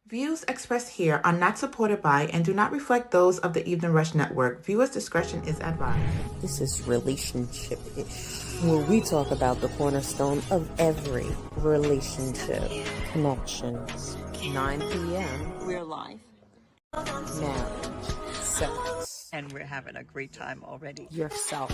Views expressed here are not supported by and do not reflect those of the Evening Rush Network. Viewers' discretion is advised. This is Relationship-ish, where we talk about the cornerstone of every relationship, connections. 9 p.m. We're live. Marriage, sex, And we're having a great time already. yourself,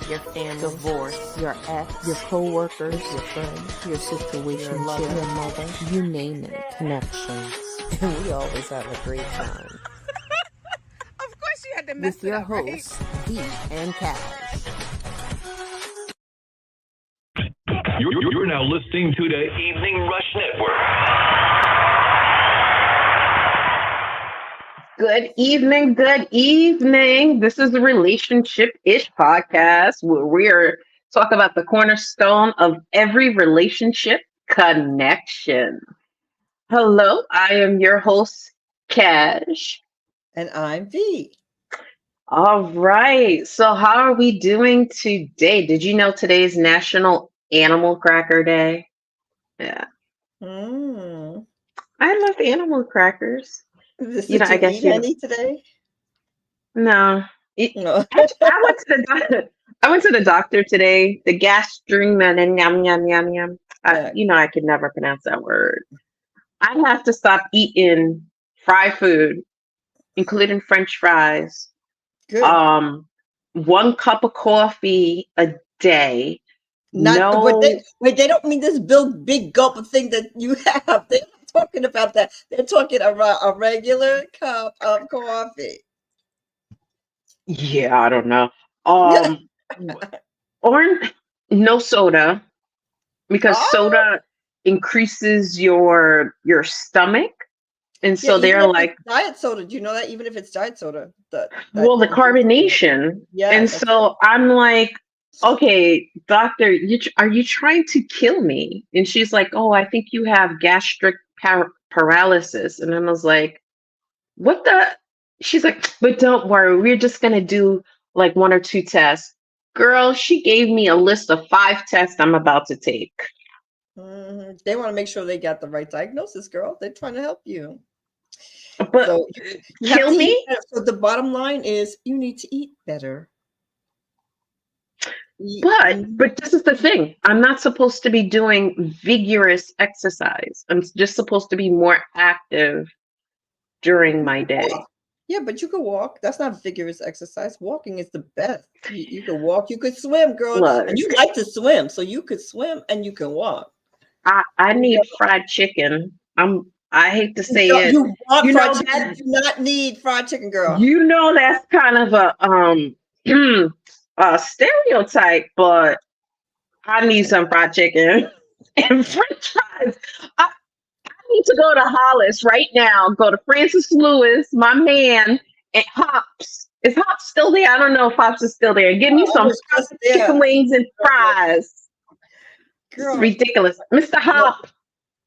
your family, divorce, your ex, your co-workers, your friends, your situation, your lover, your mother, you name it, connections. And we always have a great time. Of course you had to mess With your it up, right? hosts, V and Cash. You're now listening to the Evening Rush Network. Good evening, good evening. This is the Relationship-ish podcast where we're talking about the cornerstone of every relationship, connection. Hello, I am your host, Cash. And I'm V. All right, so how are we doing today? Did you know today is National Animal Cracker Day? Yeah, Mm. I love animal crackers. Did I you guess eat any today? no. No. I went to the doctor. I went to the doctor today. The gastring yum yum yum yum. Yeah, I could never pronounce that word. I have to stop eating fried food, including French fries. good. Um, 1 cup of coffee a day. Not but No, they don't mean this big gulp of thing that you have. They're not talking about that. They're talking about a regular cup of coffee. yeah, I don't know. Yeah. Um, or no soda because Oh, soda increases your stomach, and yeah, so even they're if it's like, diet soda. Do you know that? Even if it's diet soda, that well, the increases. carbonation. Yeah, And that's right. so I'm like, okay, doctor, are you trying to kill me? And she's like, oh, I think you have gastric paralysis. And I was like, what the? She's like, but don't worry, we're just going to do like 1 or 2 tests. Girl, she gave me a list of 5 tests I'm about to take. They want to make sure they got the right diagnosis, girl. They're trying to help you. But So you have kill to eat me? better. So the bottom line is you need to eat better. Mhm. But this is the thing. I'm not supposed to be doing vigorous exercise. I'm just supposed to be more active during my day. Walk. Yeah, but you can walk. That's not vigorous exercise. Walking is the best. You can walk. You could swim, girl. And you Look, like to swim. So you could swim and you can walk. I You need know, fried chicken. I hate to you say don't- it. you want You fried know chicken. You that do not need fried chicken, girl. that's kind of a stereotype, but I need some fried chicken and French fries. I need to go to Hollis right now. Go to Francis Lewis, my man, and Hops. Is Hops still there? I don't know if Hops is still there. Give me I some was just fried chicken there. wings and fries. It's Girl, ridiculous. Mr. what Hop.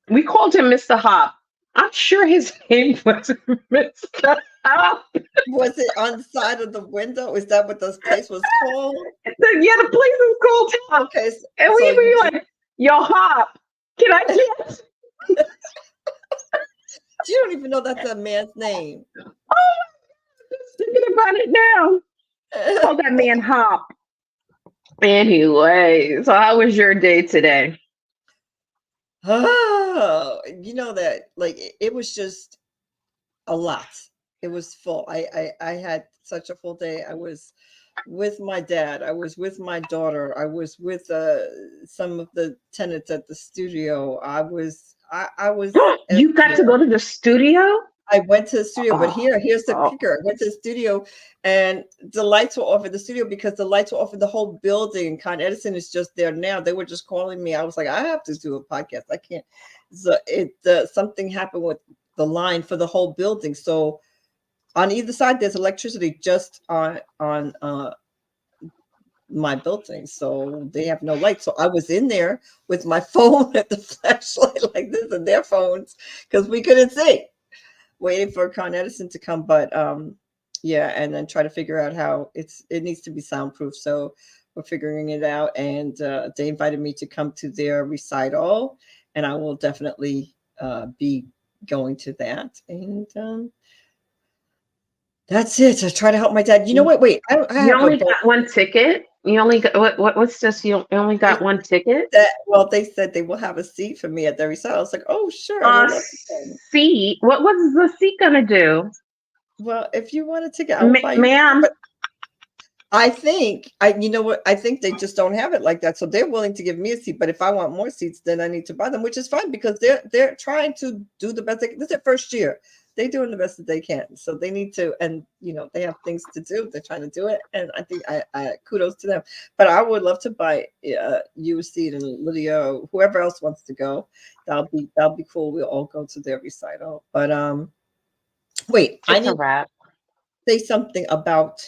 We called him Mr. Hop. I'm sure his name was Mr. Hop. was it on the side of the window? Is that what this place was called? Yeah, the place is called Hop. Okay, And so we you be just like, yo, Hop, can I get? you don't even know that's a man's name. Oh, just thinking about it now. Call that man Hop. Anyway, so how was your day today? Oh, you know that like it was just a lot. It was full. I had such a full day. I was with my dad. I was with my daughter. I was with some of the tenants at the studio. I was You got to everywhere. go to the studio? I went to the studio, but Oh, here's the oh, kicker. I went to the studio and the lights were off at the studio because the lights were off in the whole building. Con Edison is just there now. They were just calling me. I was like, I have to do a podcast. I can't. So something happened with the line for the whole building. So on either side, there's electricity just on my building. So they have no light. So I was in there with my phone at the flashlight like this and their phones because we couldn't see waiting for Con Edison to come, but yeah, and then try to figure out how it needs to be soundproof. So we're figuring it out, and they invited me to come to their recital, and I will definitely be going to that. And that's it. I try to help my dad. You know what? Wait, I You have a only got one ticket. You only got what's this? You only got one ticket. well, they said they will have a seat for me at their recital. I was like, oh, sure, I would love to go. Seat. What's the seat gonna do? Well, if you want a ticket, I will buy you. Ma'am. But you know what? I think they just don't have it like that. So they're willing to give me a seat. But if I want more seats, then I need to buy them, which is fine because they're trying to do the best they can. This is their first year. They're doing the best that they can. So they need to, and they have things to do. They're trying to do it. And I think I kudos to them. But I would love to buy you a seat, and Lydia, whoever else wants to go. That'll be cool. We'll all go to their recital. But wait, I need to say something about.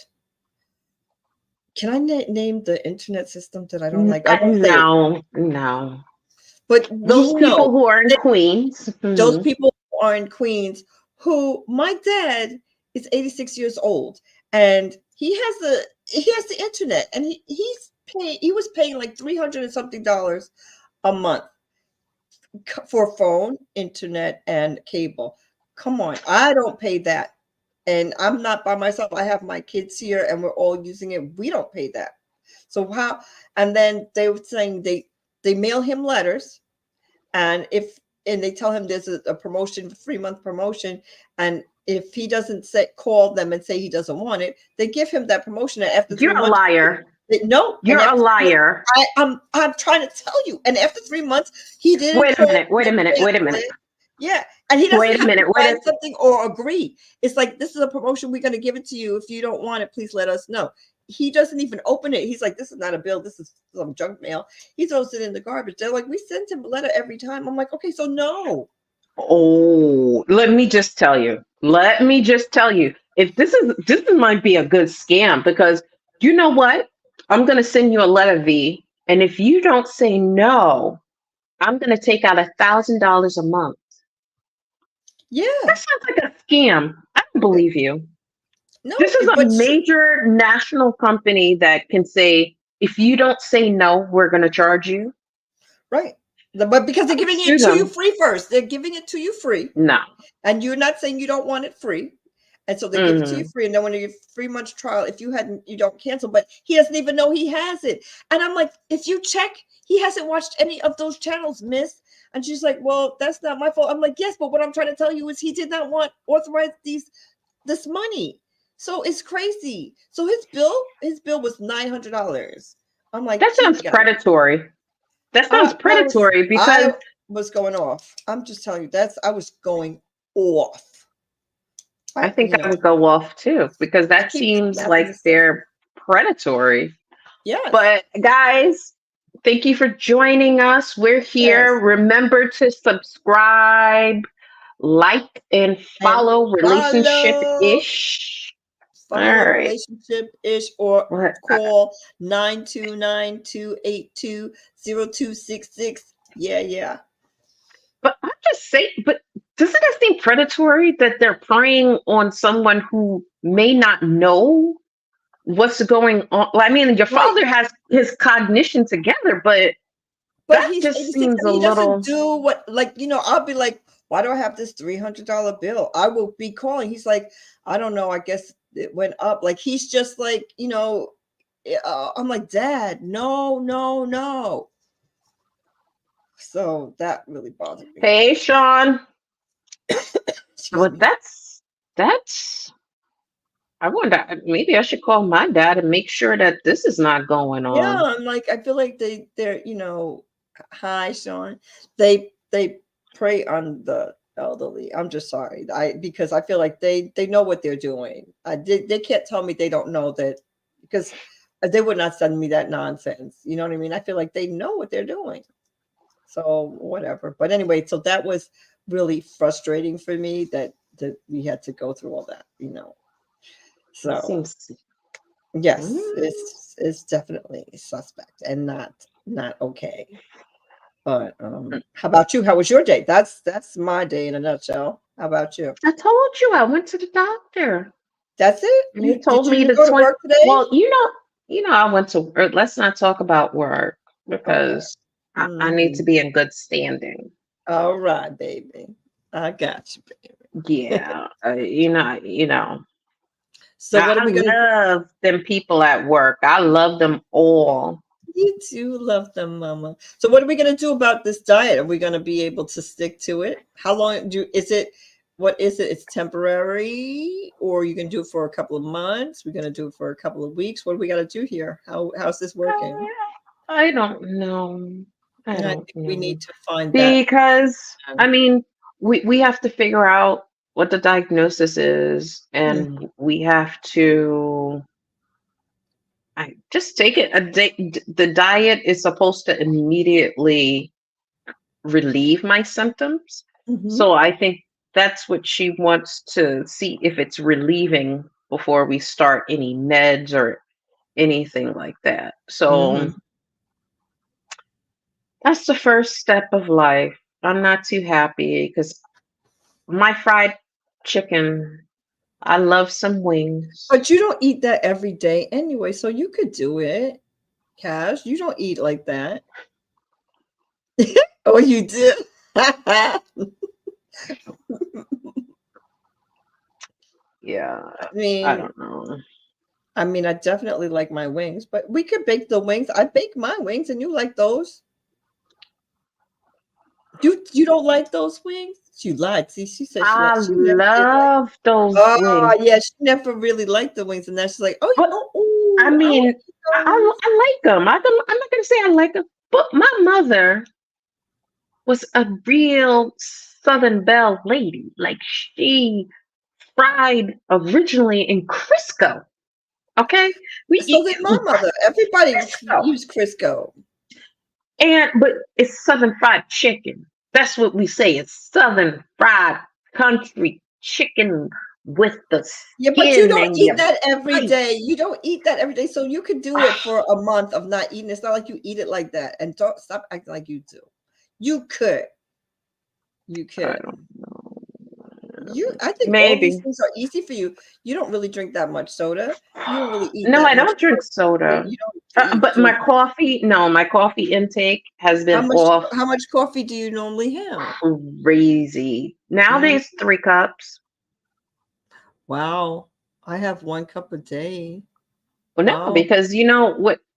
Can I name the internet system that I don't like? No. But Those people who are in Queens. Those people who are in Queens, who my dad is 86 years old, and he has the internet, and he was paying like $300 and something a month for phone, internet, and cable. Come on, I don't pay that. And I'm not by myself. I have my kids here and we're all using it. We don't pay that. So how? And then they were saying they mail him letters, and they tell him there's a promotion, 3-month promotion, and if he doesn't call them and say he doesn't want it, they give him that promotion. And after you're a liar. No, you're a liar. I'm trying to tell you. And after 3 months, he didn't. Wait a minute. Yeah. And he doesn't have to wait something or agree. It's like, this is a promotion. We're going to give it to you. If you don't want it, please let us know. He doesn't even open it. He's like, this is not a bill. This is some junk mail. He throws it in the garbage. They're like, we send him a letter every time. I'm like, okay, so no. Oh, let me just tell you. If this might be a good scam, because you know what? I'm going to send you a letter, V. And if you don't say no, I'm going to take out $1,000 a month. Yeah. That sounds like a scam. I don't believe you. No, this is a major national company that can say, if you don't say no, we're going to charge you. Right. But because they're giving it to you free first. They're giving it to you free. No. And you're not saying you don't want it free. And so they give it to you free. And then when you get 3 months trial, if you don't cancel, but he doesn't even know he has it. And I'm like, if you check, he hasn't watched any of those channels, miss. And she's like, well, that's not my fault. I'm like, yes, but what I'm trying to tell you is he did not authorize this money. So it's crazy. So his bill was $900. I'm like, that sounds predatory. That sounds predatory because I was going off. I'm just telling you, I was going off. I think I would go off too, because that seems like they're predatory. Yeah. But guys, thank you for joining us. We're here. Yes. Remember to subscribe, like, and follow Relationship-ish. Follow Relationship-ish, or call 929-282-0266. Yeah. But I'm just saying, but doesn't that seem predatory that they're preying on someone who may not know what's going on? I mean, your father has his cognition together, but that just seems a little. Doesn't do what, I'll be like, why do I have this $300 bill? I will be calling. He's like, I don't know. I guess it went up. Like, he's just like, I'm like, Dad, no. So that really bothered me. Hey, Sean. Well, that's. I wonder. Maybe I should call my dad and make sure that this is not going on. Yeah, I'm like, I feel like they're. Hi, Sean. They prey on the elderly. I'm just sorry. Because I feel like they know what they're doing. They can't tell me they don't know that, because they would not send me that nonsense. You know what I mean? I feel like they know what they're doing. So whatever. But anyway, so that was really frustrating for me that we had to go through all that, So yes, it's definitely suspect and not okay. But how about you? How was your day? That's my day in a nutshell. How about you? I told you I went to the doctor. That's it? You told me to go to work today? Well, I went to work. Let's not talk about work, because I need to be in good standing. All right, baby. I got you, Yeah, you know. So what are I we gonna do? love them people at work. I love them all. You do love them, Mama. So what are we gonna do about this diet? Are we gonna be able to stick to it? How long is it? What is it? It's temporary, or you can do it for a couple of months? We're gonna do it for a couple of weeks. What do we gotta do here? How's this working? I don't know. I And I don't think we know. need to find that. Because I mean, we have to figure out what the diagnosis is, and we have to I just take it a day. The diet is supposed to immediately relieve my symptoms. Mm-hmm. So I think that's what she wants to see if it's relieving before we start any meds or anything like that. Mm-hmm. So that's the first step of life. I'm not too happy because my fried chicken, I love some wings. But you don't eat that every day anyway, so you could do it, Cash. You don't eat like that. Oh, you do? I Yeah, I mean, don't know. I definitely like my wings, but we could bake the wings. I bake my wings, and you like those. You don't like those wings? She lied. See, she said she I liked. She never did like. love those Oh wings. yeah, she never really liked the wings, and then she's like, oh, But I I mean, want those. I like them. I'm not gonna say I like them, but my mother was a real Southern Belle lady. Like she fried originally in Crisco. Okay, we So eat did my mother. Everybody Crisco, used Crisco. but it's Southern fried chicken. That's what we say. It's Southern fried country chicken with the Yeah, but you skin don't and eat your that every bite. day. You don't eat that every day. So you could do it for a month of not eating. It's not like you eat it like that. And don't stop acting like you do. You could. You I could. don't know. I think all these Maybe. things are easy for you. You don't really drink that much soda. You don't really eat No, that I much don't drink coffee. soda. You don't But my drink. coffee, no, my coffee intake has How been much off how much coffee do you normally have? crazy. Mm, Nowadays, 3 cups. wow. I have 1 cup a day. Well, no, Wow. because with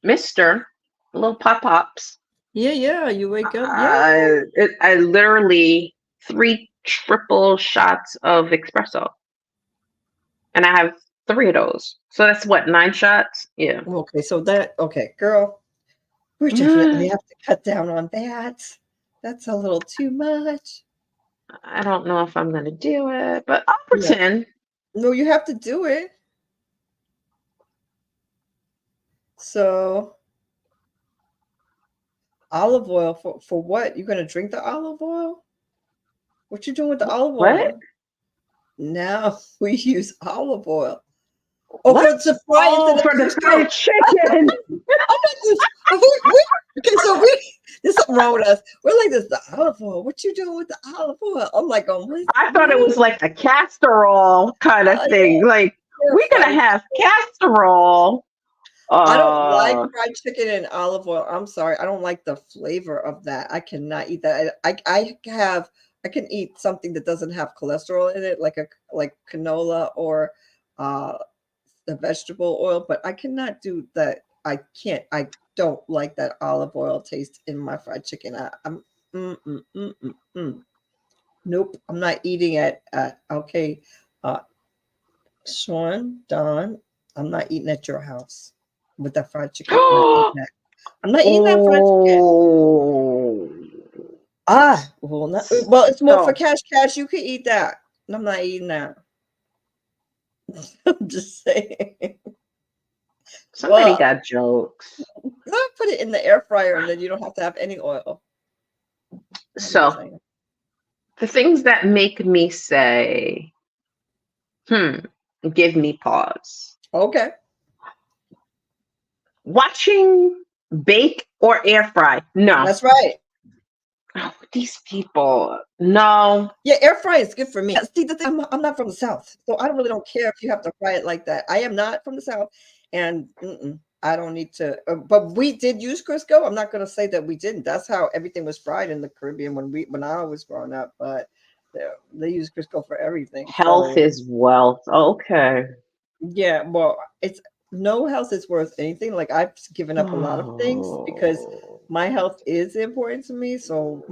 Mister little pop pops, Yeah, yeah. You wake up. Yeah. I literally three triple shots of espresso, and I have 3 of those. So that's what 9 shots. Yeah. Okay, so okay, girl. We definitely have to cut down on that. That's a little too much. I don't know if I'm gonna do it, but I'll No, pretend. no, you have to do it. So olive oil for what? You're gonna drink the olive oil? What you doing with the olive What? oil? Now we use olive oil. Oh, for What? the fry instead Oh, of for the fish. No, fried chicken. I'm not just. Okay, so there's something wrong with us. We're like this. The olive oil. What you doing with the olive oil? I'm like, what? I thought it What? was like a casserole kind of Yeah, thing. Like yeah, we're gonna fried. have casserole. I don't like Uh, fried chicken and olive oil. I'm sorry. I don't like the flavor of that. I cannot eat that. I can eat something that doesn't have cholesterol in it, like canola or uh the vegetable oil, but I cannot do that. I don't like that olive oil taste in my fried chicken. I'm mm, mm, mm, mm, mm. Nope. I'm not eating it okay. Uh Sean, Don, I'm not eating at your house with that fried chicken. I'm not eating that. I'm not eating that fried chicken. oh, Well, it's more for so cash. Cash, you can eat that. I'm not eating that. I'm just saying. somebody Well, got jokes. I put it in the air fryer and then you don't have to have any oil. I'm just So saying. the things that make me say, hmm, give me pause. Okay. Watching bake or air fry. No. That's right. Oh, these people. No. Yeah, air fry is good for me. See, the thing, I'm not from the South, so I don't care if you have to fry it like that. I am not from the South, and I don't need to. But we did use Crisco. I'm not going to say that we didn't. That's how everything was fried in the Caribbean when I was growing up. But they use Crisco for everything. Health So is wealth. Okay. yeah, well, it's no health is worth anything. Like I've given up a lot of things because Oh. my health is important to me. So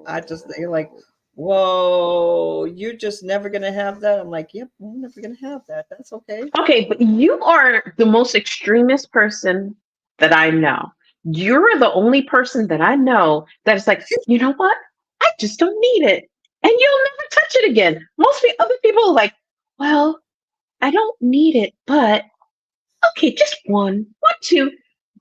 I just they're like, whoa, you're just never gonna have that. I'm like, yep, I'm never gonna have that. That's okay. Okay, but you are the most extremist person that I know. You're the only person that I know that's like, you know what? I just don't need it. And you'll never touch it again. Other people are like, well, I don't need it, but okay, just one, two.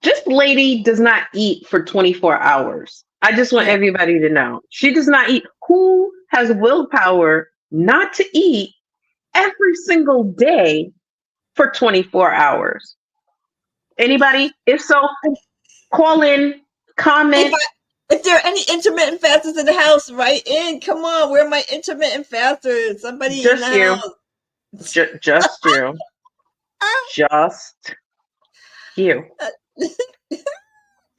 This lady does not eat for 24 hours. I just want Yeah. everybody to know. She does not eat. Who has willpower not to eat every single day for 24 hours? Anybody? If so, call in, If comment, if there are any intermittent fasters in the house, write in. Come on, where are my intermittent fasters? Somebody in the just you. house. Just you. Just you.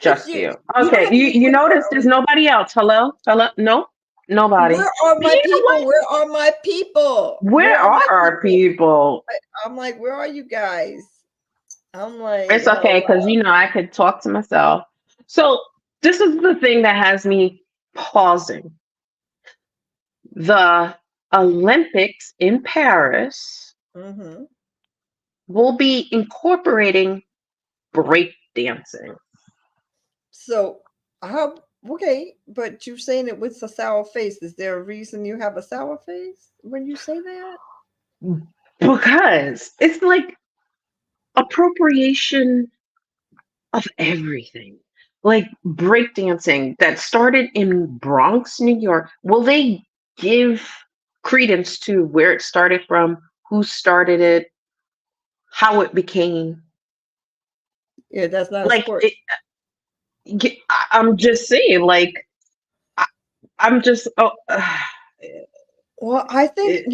Just you, you. you don't Okay. have You any you willpower. notice there's nobody else. Hello? Hello? No? Nobody. Where are But my you know what? people? Where are my people? Where Where are are my our people? people? I'm like, where are you guys? I'm like, It's okay hello. because I could talk to myself. So this is the thing that has me pausing. The Olympics in Paris Hmm. will be incorporating break dancing. So how okay, but you're saying it with a sour face. Is there a reason you have a sour face when you say that? Because it's like appropriation of everything. Like breakdancing that started in Bronx, New York. Will they give credence to where it started from, who started it, how it became? Yeah, that's not a Like sport. I'm just saying, like I, I'm just Well, I think, it,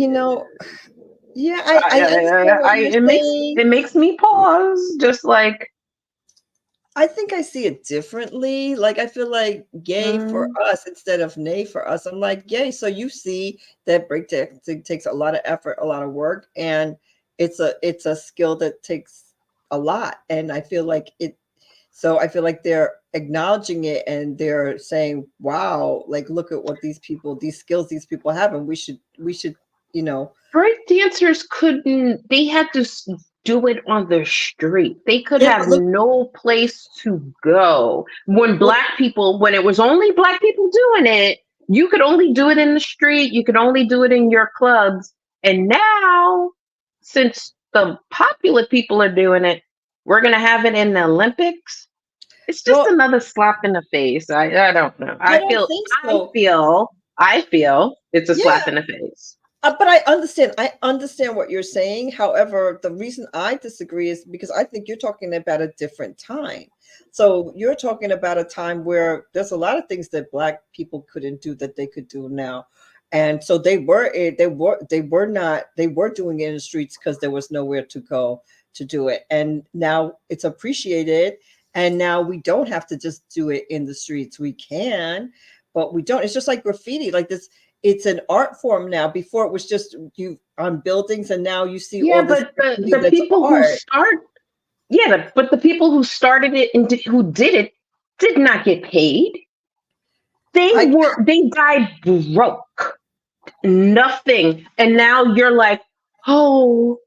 yeah, I understand what you're saying. it makes me pause, just like I think I see it differently. Like I feel like yay for mm, us instead of nay for us. I'm like, yay. So you see that breakdancing takes a lot of effort, a lot of work, and it's a skill that takes a lot. And I feel like so I feel like they're acknowledging it and they're saying, wow, like look at what these skills these people have, and we should, you know, break dancers couldn't. They had to do it on the street. They could yeah, have but look, no place to go. well, When it was only black people doing it, you could only do it in the street. You could only do it in your clubs. And now, since the popular people are doing it, we're gonna have it in the Olympics. It's just well, another slap in the face. I don't know. I don't think I so. feel I feel it's a slap Yeah. in the face. But I understand. I understand what you're saying. However, the reason I disagree is because I think you're talking about a different time. So you're talking about a time where there's a lot of things that Black people couldn't do that they could do now, and so they were doing it in the streets because there was nowhere to go to do it, and now it's appreciated, and now we don't have to just do it in the streets. We can, but we don't. It's just like graffiti, like this, it's an art form now. Before it was just you on buildings, and now you see Yeah, all this but graffiti the that's people who art. start yeah, but the people who started it and who did it did not get paid. I They died broke, nothing, and now you're like, oh,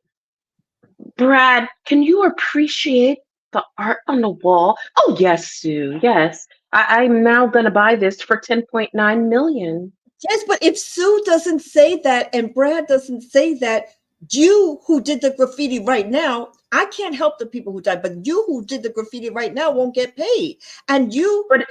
Brad, can you appreciate the art on the wall? Oh yes, Sue, yes. I'm now gonna buy this for 10.9 million. Yes, but if Sue doesn't say that and Brad doesn't say that, you who did the graffiti right now, I can't help the people who died, but you who did the graffiti right now won't get paid. And But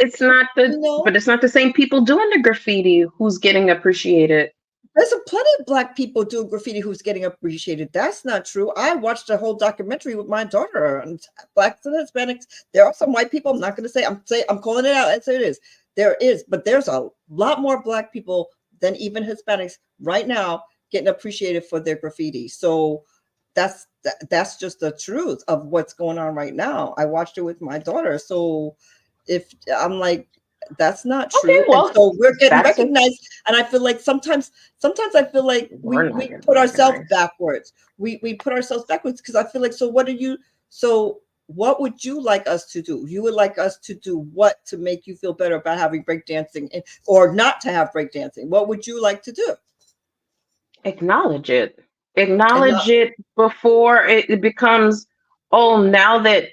you know, it's not the same people doing the graffiti who's getting appreciated. there's a plenty of Black people doing graffiti who's getting appreciated. That's not true. I watched a whole documentary with my daughter on Blacks and Hispanics. There are some white people. I'm not going to say. I'm calling it out as it is. There is, but there's a lot more Black people than even Hispanics right now getting appreciated for their graffiti. So that's just the truth of what's going on right now. I watched it with my daughter. So if I'm like, that's not Okay, true. And well, so we're getting that's it. recognized. And I feel like sometimes I feel like We're not we getting put ourselves recognized. backwards. We put ourselves backwards because I feel like, so what would you like us to do? You would like us to do what to make you feel better about having breakdancing or not to have breakdancing? What would you like to do? Acknowledge it. And not, Acknowledge it before it becomes, oh, now that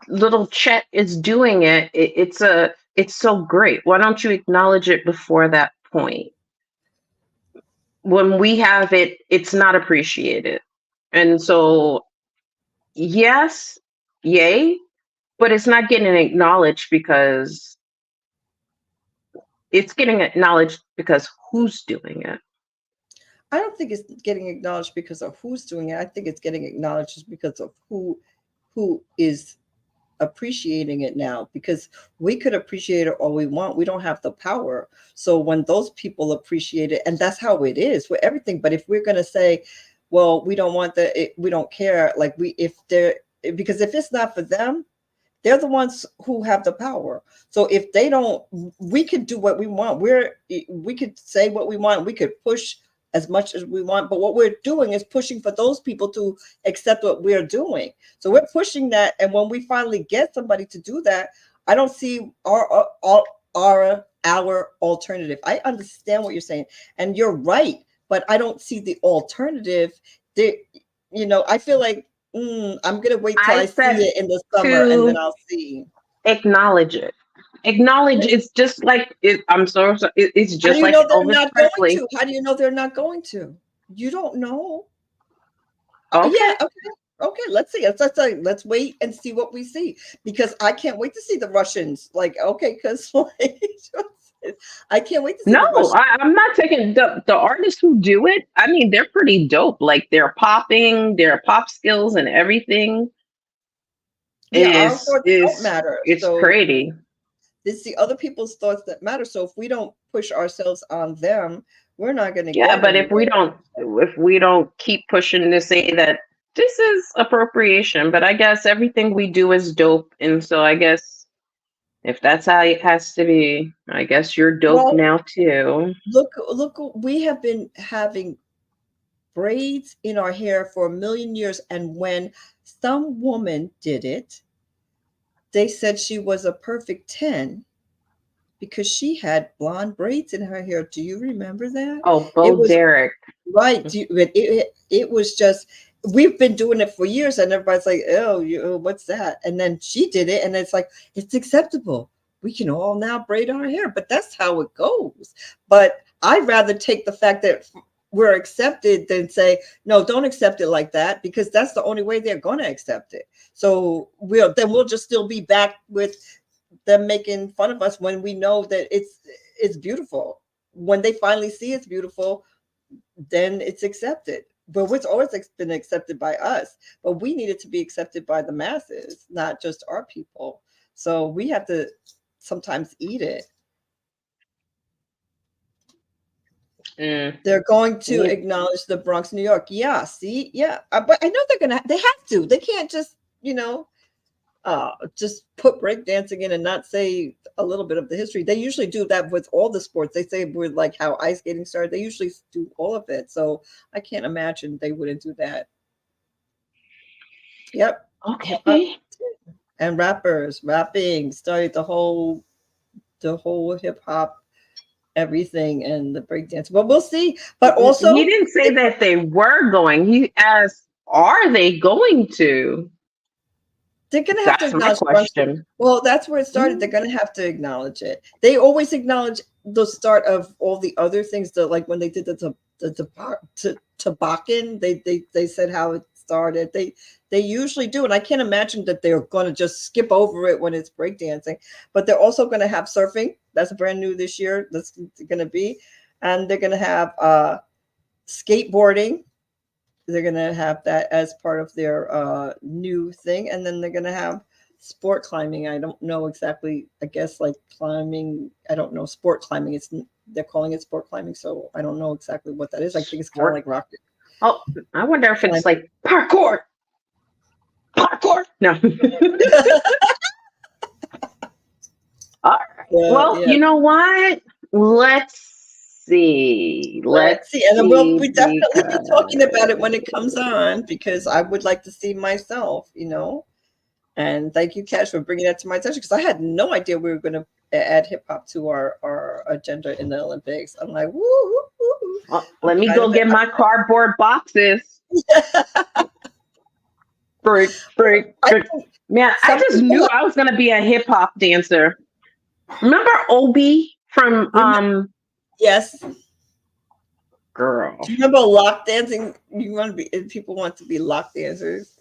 little Chet is doing it, it's so great. Why don't you acknowledge it before that point? When we have it, it's not appreciated. And so, yes, yay, but it's not getting acknowledged because it's getting acknowledged because who's doing it? I don't think it's getting acknowledged because of who's doing it. I think it's getting acknowledged just because of who is appreciating it now, because we could appreciate it all we want. We don't have the power. So when those people appreciate it, and that's how it is for everything. But if we're going to say, well, we don't want we don't care, like if they're, because if it's not for them, they're the ones who have the power. So if they don't, we could do what we want. We could say what we want. We could push as much as we want. But what we're doing is pushing for those people to accept what we're doing. So we're pushing that. And when we finally get somebody to do that, I don't see our alternative. I understand what you're saying, and you're right, but I don't see the alternative. I feel like, I'm gonna wait till I I see said it in the summer, and then to I'll see. acknowledge it. Acknowledge it's just like it. I'm sorry. It's How do just you like know they're Elvis not going Presley. to? How do you know they're not going to? You don't know. Yeah, Okay. okay. Okay, let's see. Let's wait and see what we see, because I can't wait to see the Russians. Like, okay, because like, I can't wait to see No, the Russians. I'm not taking the artists who do it. I mean, they're pretty dope. Like their pop skills and everything Yeah, our thoughts don't is matter. it's So pretty. it's the other people's thoughts that matter. So if we don't push ourselves on them, we're not going to Yeah, get but anywhere. if we don't keep pushing to say that this is appropriation, but I guess everything we do is dope, and so I guess if that's how it has to be, I guess you're dope Well, now too. look, we have been having braids in our hair for a million years. And when some woman did it, they said she was a perfect 10 because she had blonde braids in her hair. Do you remember that? Oh, It Bo was Derek. right. It was just, we've been doing it for years, and everybody's like, oh, what's that? And then she did it, and it's like, it's acceptable. We can all now braid our hair, but that's how it goes. But I'd rather take the fact that we're accepted than say, no, don't accept it like that, because that's the only way they're going to accept it. So we'll just still be back with them making fun of us when we know that it's beautiful. When they finally see it's beautiful, then it's accepted. But it's always been accepted by us. But we need it to be accepted by the masses, not just our people. So we have to sometimes eat it. Mm. They're going to Yeah. acknowledge the Bronx, New York. Yeah, see, yeah, but I know they have to. They can't just, just put breakdancing in and not say a little bit of the history. They usually do that with all the sports. They say with like how ice skating started. They usually do all of it. So I can't imagine they wouldn't do that. Yep, hip hop Okay. and rapping started the whole hip hop everything and the breakdance. But we'll see. But He also, didn't say that they were going. He asked, "Are they going to?" they're going to have to That's my acknowledge Bronx. question. Well, that's where it started. They're Mm. going to have to acknowledge it. They always acknowledge the start of all the other things. That, like when they did the toboggan, they said how it started. They usually do, and I can't imagine that they're going to just skip over it when it's breakdancing. But they're also going to have surfing. That's brand new this year. That's going to be, and they're going to have skateboarding. They're going to have that as part of their new thing. And then they're going to have sport climbing. I don't know exactly. I guess like climbing. I don't know. Sport climbing. They're calling it sport climbing. So I don't know exactly what that is. I think it's kind of Sport. like rocket. Oh, I wonder if it's like parkour. Parkour. No. All right. Well, Yeah. you know what? Let's see. Let's see. And then we'll See definitely be talking about it when it because comes on, because I would like to see myself, And thank you, Cash, for bringing that to my attention, because I had no idea we were going to add hip hop to our agenda in the Olympics. I'm like, woo, woo, woo. well, let me go get my cardboard boxes. Freak. Man, I just knew I was going to be a hip hop dancer. Remember Obi from Yes. Girl. Do you remember lock dancing? People want to be lock dancers.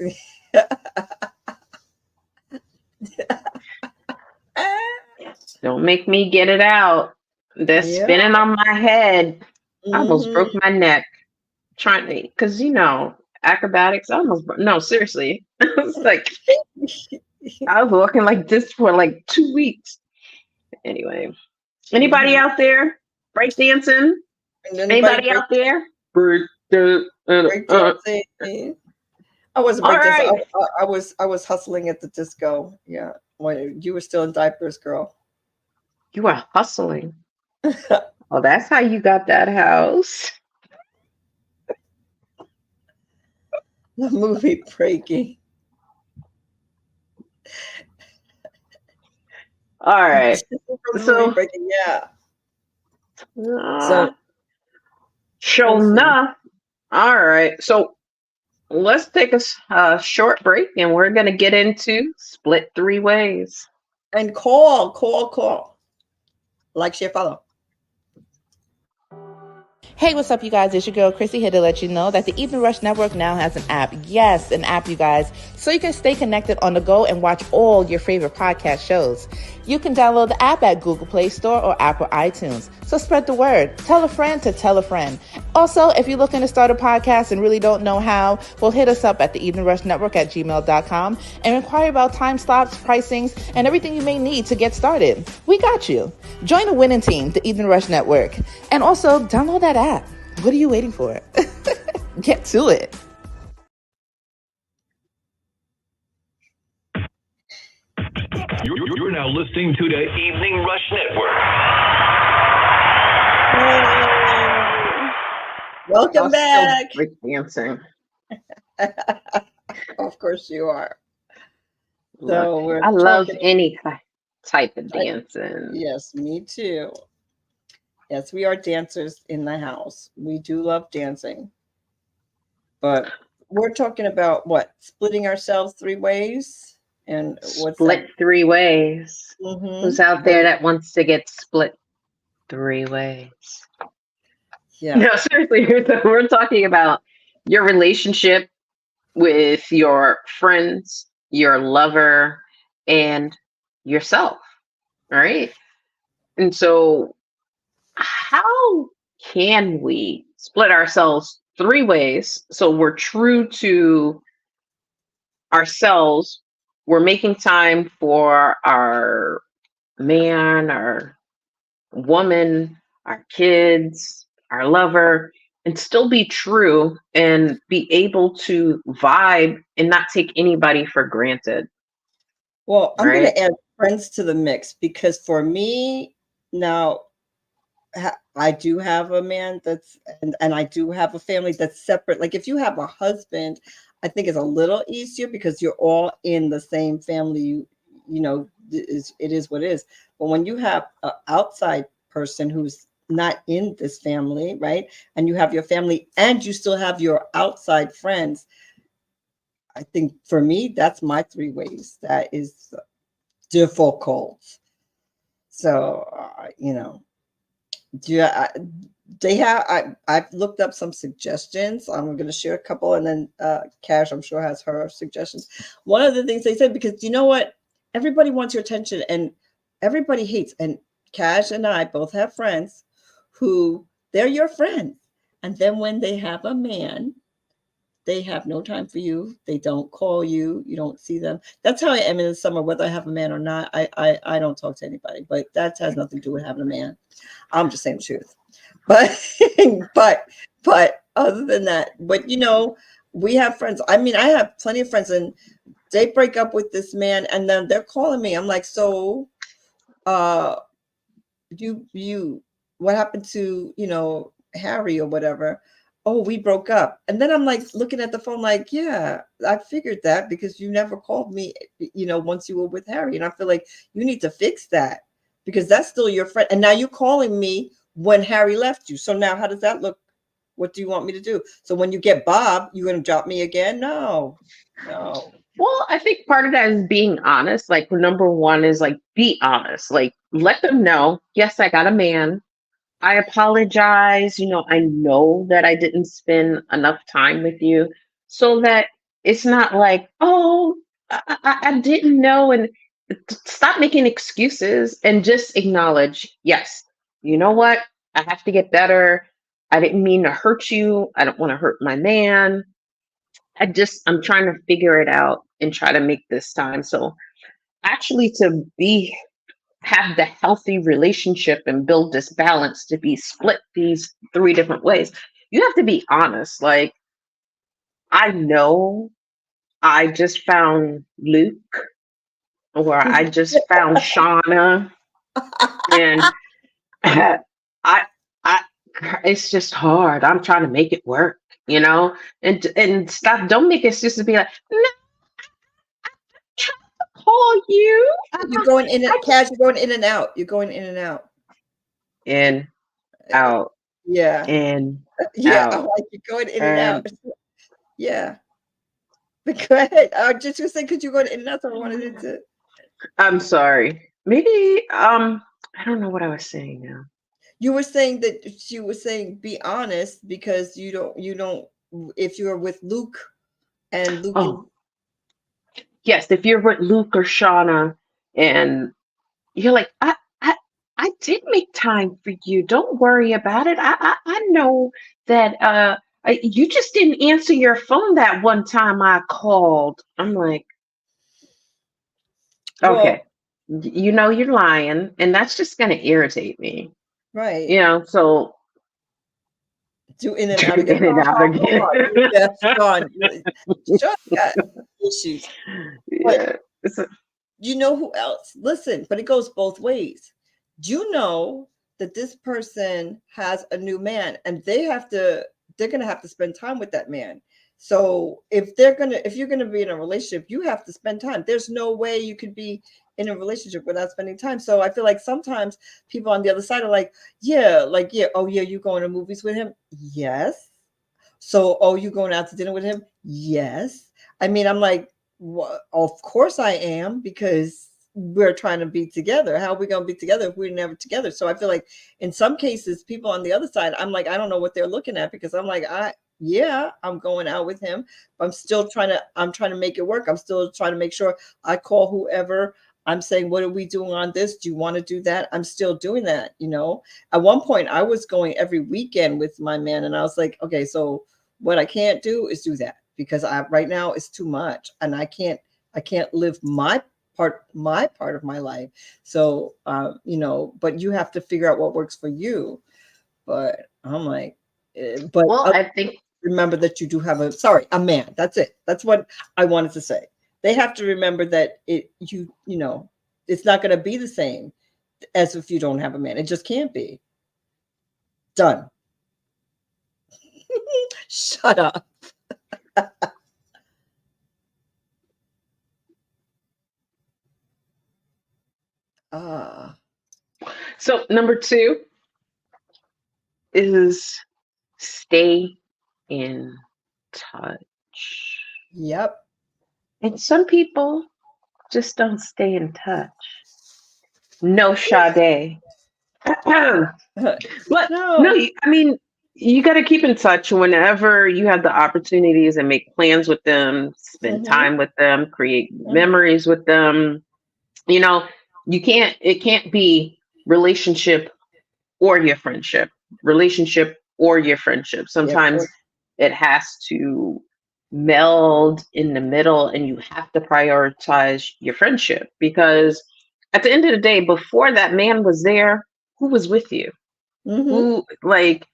Don't make me get it out. They're spinning on my head. I almost broke my neck trying to, because acrobatics. No, seriously. I was like, I was walking like this for like 2 weeks. Anyway, anybody out there break dancing? Anybody out there? Break dancing. I wasn't break dancing. Right. I was hustling at the disco. Yeah, when you were still in diapers, girl. You were hustling. Oh, that's how you got that house. The movie Breaking. All right. So Breaking, yeah. Sure enough. All right. So let's take a short break, and we're gonna get into Split 3 Ways. And call. Like, share, follow. Hey, what's up, you guys? It's your girl, Chrissy, here to let you know that the Evening Rush Network now has an app. Yes, an app, you guys. So you can stay connected on the go and watch all your favorite podcast shows. You can download the app at Google Play Store or Apple iTunes. So spread the word. Tell a friend to tell a friend. Also, if you're looking to start a podcast and really don't know how, well, hit us up at the Evening Rush Network at gmail.com and inquire about time slots, pricings, and everything you may need to get started. We got you. Join the winning team, the Evening Rush Network. And also, download that app. What are you waiting for? Get to it. You're now listening to the Evening Rush Network. Welcome back. Break dancing. Of course you are. So I love any type of dancing. Yes, me too. Yes, we are dancers in the house. We do love dancing. But we're talking about what? Splitting ourselves 3 ways? And what's Split that? 3 ways. Mm-hmm. Who's out there that wants to get split 3 ways? Yeah. No, seriously, we're talking about your relationship with your friends, your lover, and yourself, right? And so how can we split ourselves 3 ways so we're true to ourselves? We're making time for our man, our woman, our kids, our lover, and still be true and be able to vibe and not take anybody for granted. Well, I'm right? going to add friends to the mix, because for me now, I do have a man and I do have a family that's separate. Like if you have a husband, I think it's a little easier because you're all in the same family. It is what it is. But when you have an outside person who's not in this family, right? And you have your family and you still have your outside friends. I think for me, that's my 3 ways. That is difficult. So, yeah, I've looked up some suggestions. I'm going to share a couple, and then Cash, I'm sure, has her suggestions. One of the things they said, because you know what, everybody wants your attention and everybody hates. And Cash and I both have friends who they're your friends, and then when they have a man, they have no time for you. They don't call you. You don't see them. That's how I am in the summer, whether I have a man or not. I don't talk to anybody, but that has nothing to do with having a man. I'm just saying the truth. But other than that. But we have friends. I mean, I have plenty of friends, and they break up with this man, and then they're calling me. I'm like, so, uh, you, what happened to Harry or whatever? Oh, we broke up. And then I'm like looking at the phone, like, yeah, I figured that because you never called me, once you were with Harry, and I feel like you need to fix that because that's still your friend, and now you're calling me when Harry left you. So now, how does that look? What do you want me to do? So when you get Bob, you're going to drop me again? No, no. Well, I think part of that is being honest. Like, number one is like, be honest. Like, let them know, yes, I got a man. I apologize. I know that I didn't spend enough time with you, so that it's not like, oh, I didn't know. And stop making excuses and just acknowledge, yes, you know what? I have to get better. I didn't mean to hurt you. I don't want to hurt my man. I'm trying to figure it out and try to make this time. So actually, to have the healthy relationship and build this balance, to be split these three different ways, you have to be honest. Like, I know I just found Luke, or I just found Shauna, and I, I, it's just hard. I'm trying to make it work, and stop. Don't make excuses to be like, no, trying to call you. You're going in and I Cash, you're going in and out. You're going in and out. in, out, Yeah. in, Yeah. I'm out. like, you're going in and out. Yeah. But go ahead. I just was saying, because you're going in and out, so I wanted it to. I'm sorry. Maybe I don't know what I was saying now. You were saying that she was saying be honest because you don't if you're with Luke and Luke is. Oh, yes, if you're with Luke or Shauna and you're like, I did make time for you. Don't worry about it. I know that you just didn't answer your phone that one time I called. I'm like, Well, okay, you're lying, and that's just gonna irritate me. right. So Do in and out do again. in and out again. Yeah, Sean got issues. But Yeah. you know who else? Listen, but it goes both ways. Do you know that this person has a new man and they're gonna have to spend time with that man. So if you're gonna be in a relationship, you have to spend time. There's no way you could be in a relationship without spending time. So I feel like sometimes people on the other side are like, yeah, oh yeah, you going to movies with him? Yes. So, oh, you going out to dinner with him? Yes. I mean, I'm like, well, of course I am, because we're trying to be together. How are we going to be together if we're never together? So I feel like in some cases, people on the other side, I'm like, I don't know what they're looking at, because I'm like, yeah, I'm going out with him, but I'm trying to make it work. I'm still trying to make sure I call whoever. I'm saying, what are we doing on this? Do you want to do that? I'm still doing that. At one point I was going every weekend with my man, and I was like, okay, so what I can't do is do that, because right now it's too much, and I can't live my part of my life. So, but you have to figure out what works for you. But I'm like, but Well, I think remember that you do have a man. That's it. That's what I wanted to say. They have to remember that it's not going to be the same as if you don't have a man. It just can't be. Done. Shut up. Ah. so. Number two is stay in touch. Yep. And some people just don't stay in touch. No, Sade. But no, No. I mean, you got to keep in touch whenever you have the opportunities, and make plans with them, spend Mm-hmm. time with them, create Mm-hmm. memories with them. You know, it can't be relationship or your friendship, relationship or your friendship. Yep. Sometimes it has to meld in the middle, and you have to prioritize your friendship, because at the end of the day, before that man was there, who was with you? Mm-hmm. Who, like,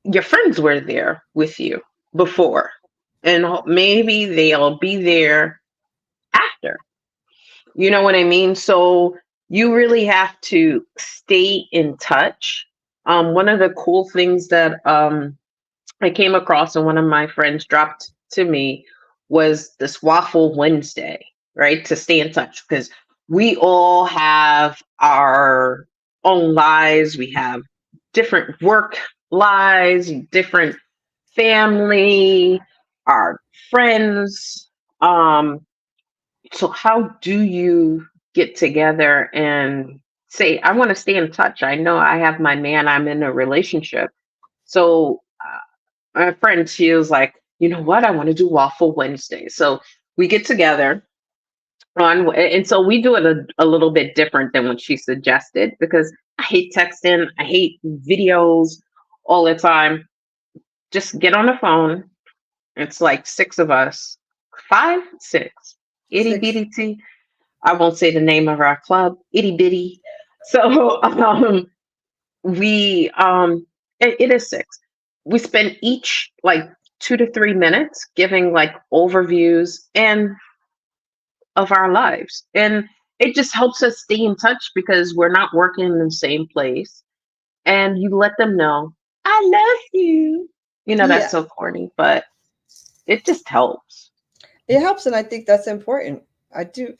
your friends were there with you before, and maybe they'll be there after. You know what I mean? So you really have to stay in touch. One of the cool things that I came across and one of my friends dropped to me was this Waffle Wednesday, right? To stay in touch because we all have our own lives. We have different work lives, different family, our friends. So how do you get together and say, I want to stay in touch? I know I have my man, I'm in a relationship. So my friend, she was like, you know what? I want to do Waffle Wednesday. So we get together and so we do it a little bit different than what she suggested because I hate texting, I hate videos all the time. Just get on the phone. It's like six of us, five, six, itty Six. bitty tea. I won't say the name of our club, itty bitty. So we it is six. We spend each like 2 to 3 minutes giving like overviews and of our lives. And it just helps us stay in touch because we're not working in the same place. And you let them know, I love you. You know, that's Yeah, so corny, but it just helps. it helps, and I think that's important. I do.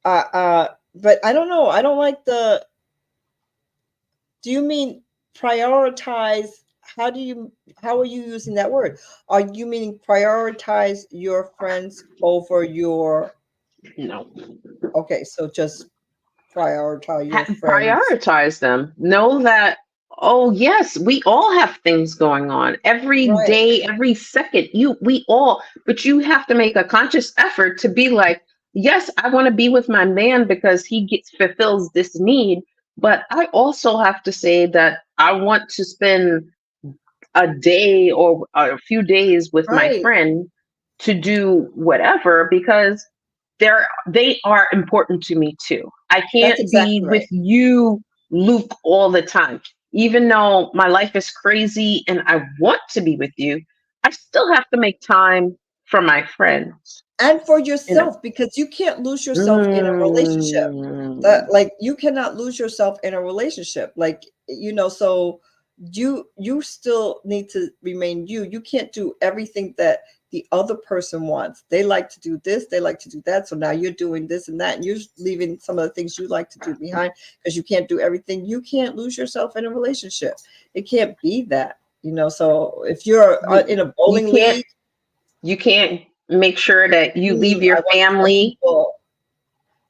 But I don't know. I don't like the. Do you mean prioritize? How do you? How are you using that word? Are you meaning prioritize your friends over your? No. Okay, so just prioritize your friends. Prioritize them. Know that, oh yes, we all have things going on every Right. day, every second. We all, but you have to make a conscious effort to be like, yes, I want to be with my man because he gets fulfills this need. But I also have to say that I want to spend a day or a few days with my Right. friend to do whatever because they are important to me too. I That's can't be exactly with right. you, Luke, all the time. Even though my life is crazy and I want to be with you, I still have to make time for my friends. And for You know. yourself, because you can't lose yourself in a relationship. That, Mm, like, you cannot lose yourself in a relationship, like, so you still need to remain you. You can't do everything that the other person wants. They like to do this, they like to do that, so now you're doing this and that, and you're leaving some of the things you like to do behind because you can't do everything. You can't lose yourself in a relationship. It can't be that. So if you're you in a you bowling can't league, you can't make sure that you leave I your wonder how family. people.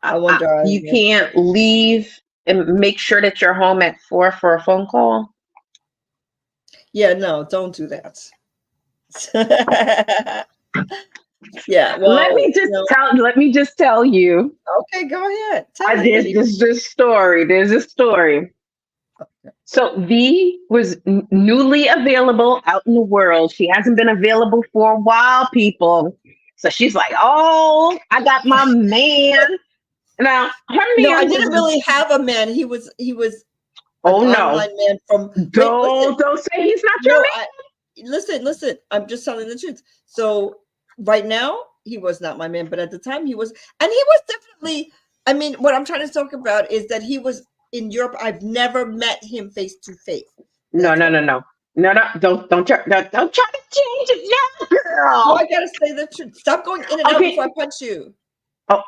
I wonder. You can't leave and make sure that you're home at 4 for a phone call. Yeah, no, don't do that. Yeah, Let well, me just tell you. okay, go ahead. Tell I me, did Biddy. this story. There's a story. So V was newly available out in the world. She hasn't been available for a while, people. So she's like, "Oh, I got my man." Now her No, I man didn't was. really have a man. He was an Oh no! online man from. Wait, listen. Don't say he's not your No, man. listen. I'm just telling the truth. So right now, he was not my man, but at the time he was, and he was definitely. I mean, what I'm trying to talk about is that he was in Europe. I've never met him face to face. No, That's no, what. no, no, no, no! Don't try to change it now, No, girl. I gotta say the truth. Stop going in and out before I Okay. punch you. Oh,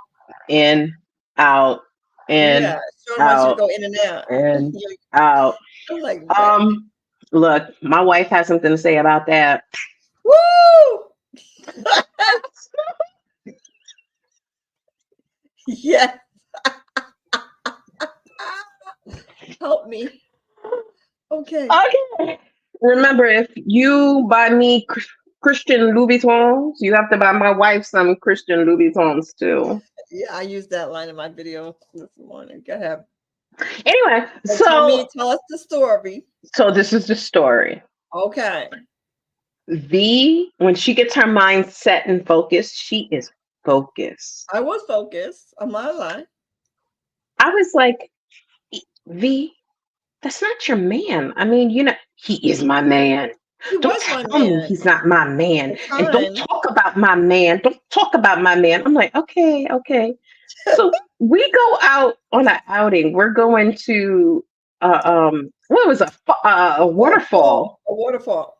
in, out, in, Yeah, Sean wants you to out, go in and out. in, out. I'm like, what? Um, look, my wife has something to say about that. Woo! Yes. Help me. Okay. Okay. Remember, if you buy me Christian Louis Vuittons, you have to buy my wife some Christian Louis Vuittons too. Yeah, I used that line in my video this morning. Go ahead. Anyway, So tell us the story. so this is the story. Okay. V, when she gets her mind set and focused, she is focused. I was focused on my line. I was like, V, that's not your man. I mean, he is my man. He Don't was my tell me man he's not my at man. the And don't time. talk about my man. Don't talk about my man. I'm like, okay, okay. So we go out on an outing. We're going to what was a waterfall. A waterfall.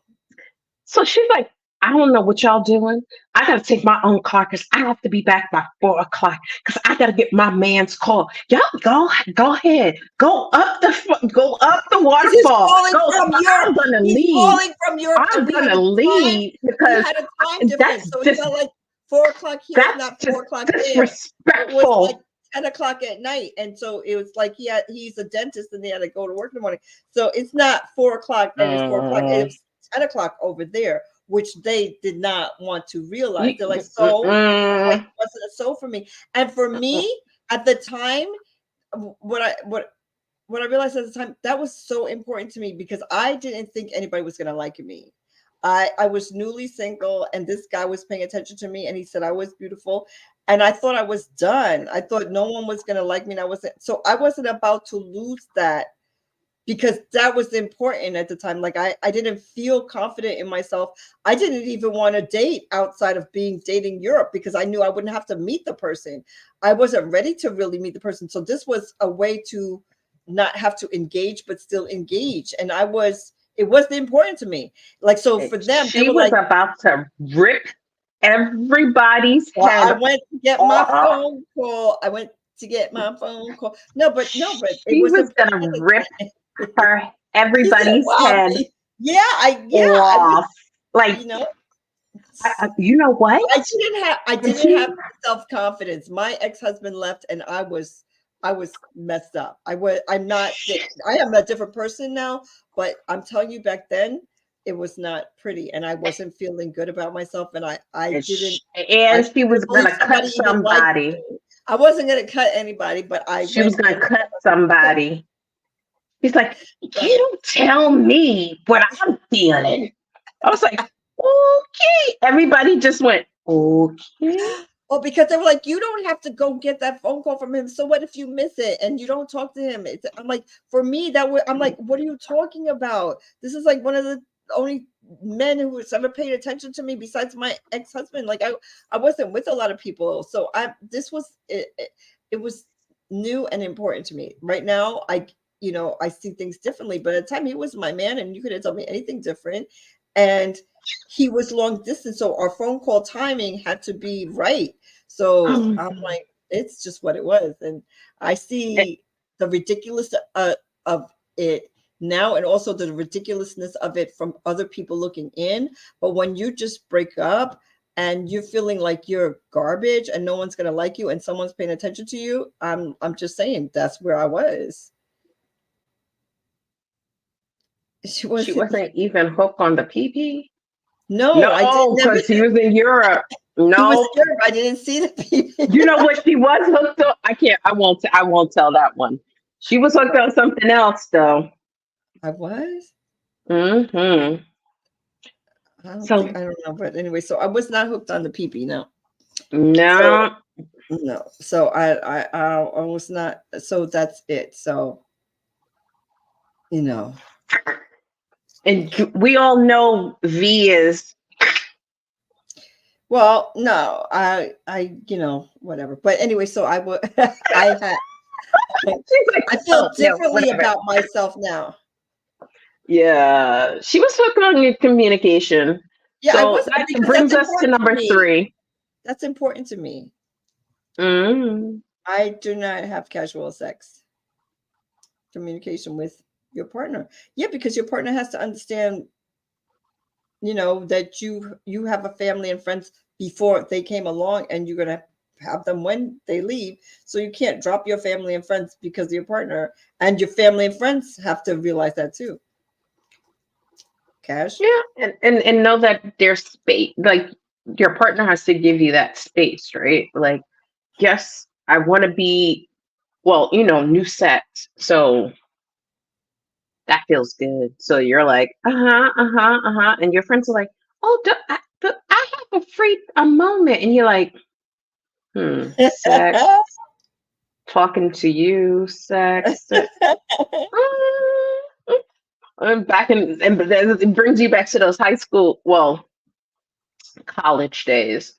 So she's like, I don't know what y'all doing. I gotta take my own car because I have to be back by 4 o'clock because I gotta get my man's car. Y'all go ahead, go up the Because he's waterfall. calling Go. from Europe. I'm gonna He's leave. calling from Europe, and I'm gonna leave we because had a time that's difference. So he felt like 4 o'clock here is that's not just 4 o'clock there. It was like disrespectful. 10 o'clock at night, and so it was like he's a dentist and he had to go to work in the morning. So it's not 4 o'clock and it's 4 o'clock. It was 10 o'clock over there, which they did not want to realize. They're like, so why wasn't it so for me? And for me at the time, what I realized at the time, that was so important to me because I didn't think anybody was going to like me. I was newly single and this guy was paying attention to me and he said I was beautiful. And I thought I was done. I thought no one was going to like me. And I wasn't about to lose that because that was important at the time. Like I didn't feel confident in myself. I didn't even want to date outside of dating Europe because I knew I wouldn't have to meet the person. I wasn't ready to really meet the person. So this was a way to not have to engage, but still engage. And it was important to me. Like, so for them, they She were was like, about to rip everybody's well, I head went to get my off. phone call. I went to get my phone call. No, but it She was was important gonna at the rip time. He said, everybody's wow, head I was, off. Like, you know, you know what? I And didn't have self-confidence. My ex-husband left and I was messed up. I am a different person now, but I'm telling you back then it was not pretty and I wasn't feeling good about myself and I didn't and she was believe gonna somebody cut even liked somebody. me. I wasn't going to cut anybody, but I She was went gonna and cut somebody. He's like, you don't tell me what I'm feeling. I was like, okay. Everybody just went, okay. well, because they were like, you don't have to go get that phone call from him. So what if you miss it and you don't talk to him? I'm like, for me, I'm like, what are you talking about? This is like one of the only men who has ever paid attention to me besides my ex-husband. Like I wasn't with a lot of people. So this was, it was new and important to me. Right now, I see things differently, but at the time he was my man and you couldn't tell me anything different. And he was long distance, so our phone call timing had to be right. So I'm like, it's just what it was. And I see the ridiculous of it now and also the ridiculousness of it from other people looking in. But when you just break up and you're feeling like you're garbage and no one's going to like you and someone's paying attention to you, I'm just saying that's where I was. She wasn't even hooked on the PP. No, I No, didn't. because he was in Europe. He was No, Europe. I didn't see the people. you know what she was hooked on? I can't. I won't tell that one. She was hooked on something else, though. I was. Mm-hmm. I So don't know, but anyway, so I was not hooked on the PP. No, no. so, no. So I was not. So that's it. So And we all know V is. Well, no, whatever. But anyway, so I would. I had. She's like, I feel differently whatever. about myself now. Yeah, she was hooked on your communication. Yeah, I So was that because brings that's us to important to number me. 3. That's important to me. Mm. I do not have casual sex. Communication with your partner. Yeah, because your partner has to understand, that you have a family and friends before they came along and you're going to have them when they leave. So you can't drop your family and friends because of your partner, and your family and friends have to realize that too. Cash? Yeah, and know that there's space. Like your partner has to give you that space, right? Like, yes, I want to be. Well, new sex, so that feels good. So you're like, and your friends are like, oh, I have a moment, and you're like, sex, talking to you, sex. Back in, and then it brings you back to those high school, well, college days.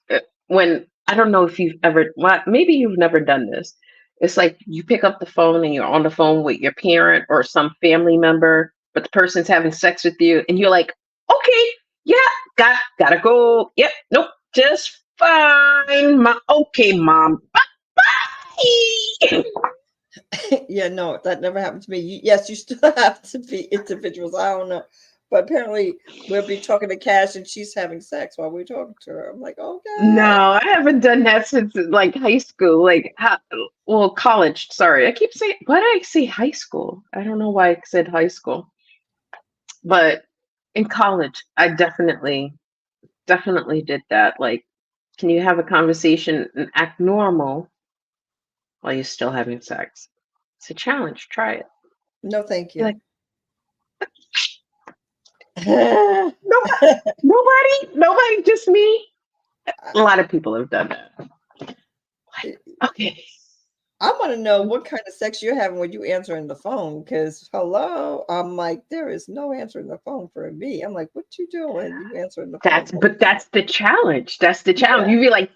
When I don't know if you've ever, well, maybe you've never done this. It's like you pick up the phone and you're on the phone with your parent or some family member, but the person's having sex with you, and you're like, okay, yeah, gotta go. Yep, nope, just fine. Okay, mom. Bye. Yeah, no, that never happened to me. Yes, you still have to be individuals. I don't know. But apparently we'll be talking to Cash and she's having sex while we're talking to her. I'm like, No, okay. I haven't done that since like high school, well, college. Sorry, I keep saying, why did I say high school? I don't know why I said high school, but in college, I definitely did that. Like, can you have a conversation and act normal while you're still having sex? It's a challenge. Try it. No, thank You're you. like, nobody, just me. A lot of people have done that. Okay. I want to know what kind of sex you're having when you answering the phone. Because hello, I'm like, there is no answering the phone for me. I'm like, what you doing? You answering the phone? That's the challenge. That's the challenge. Yeah. You'd be like,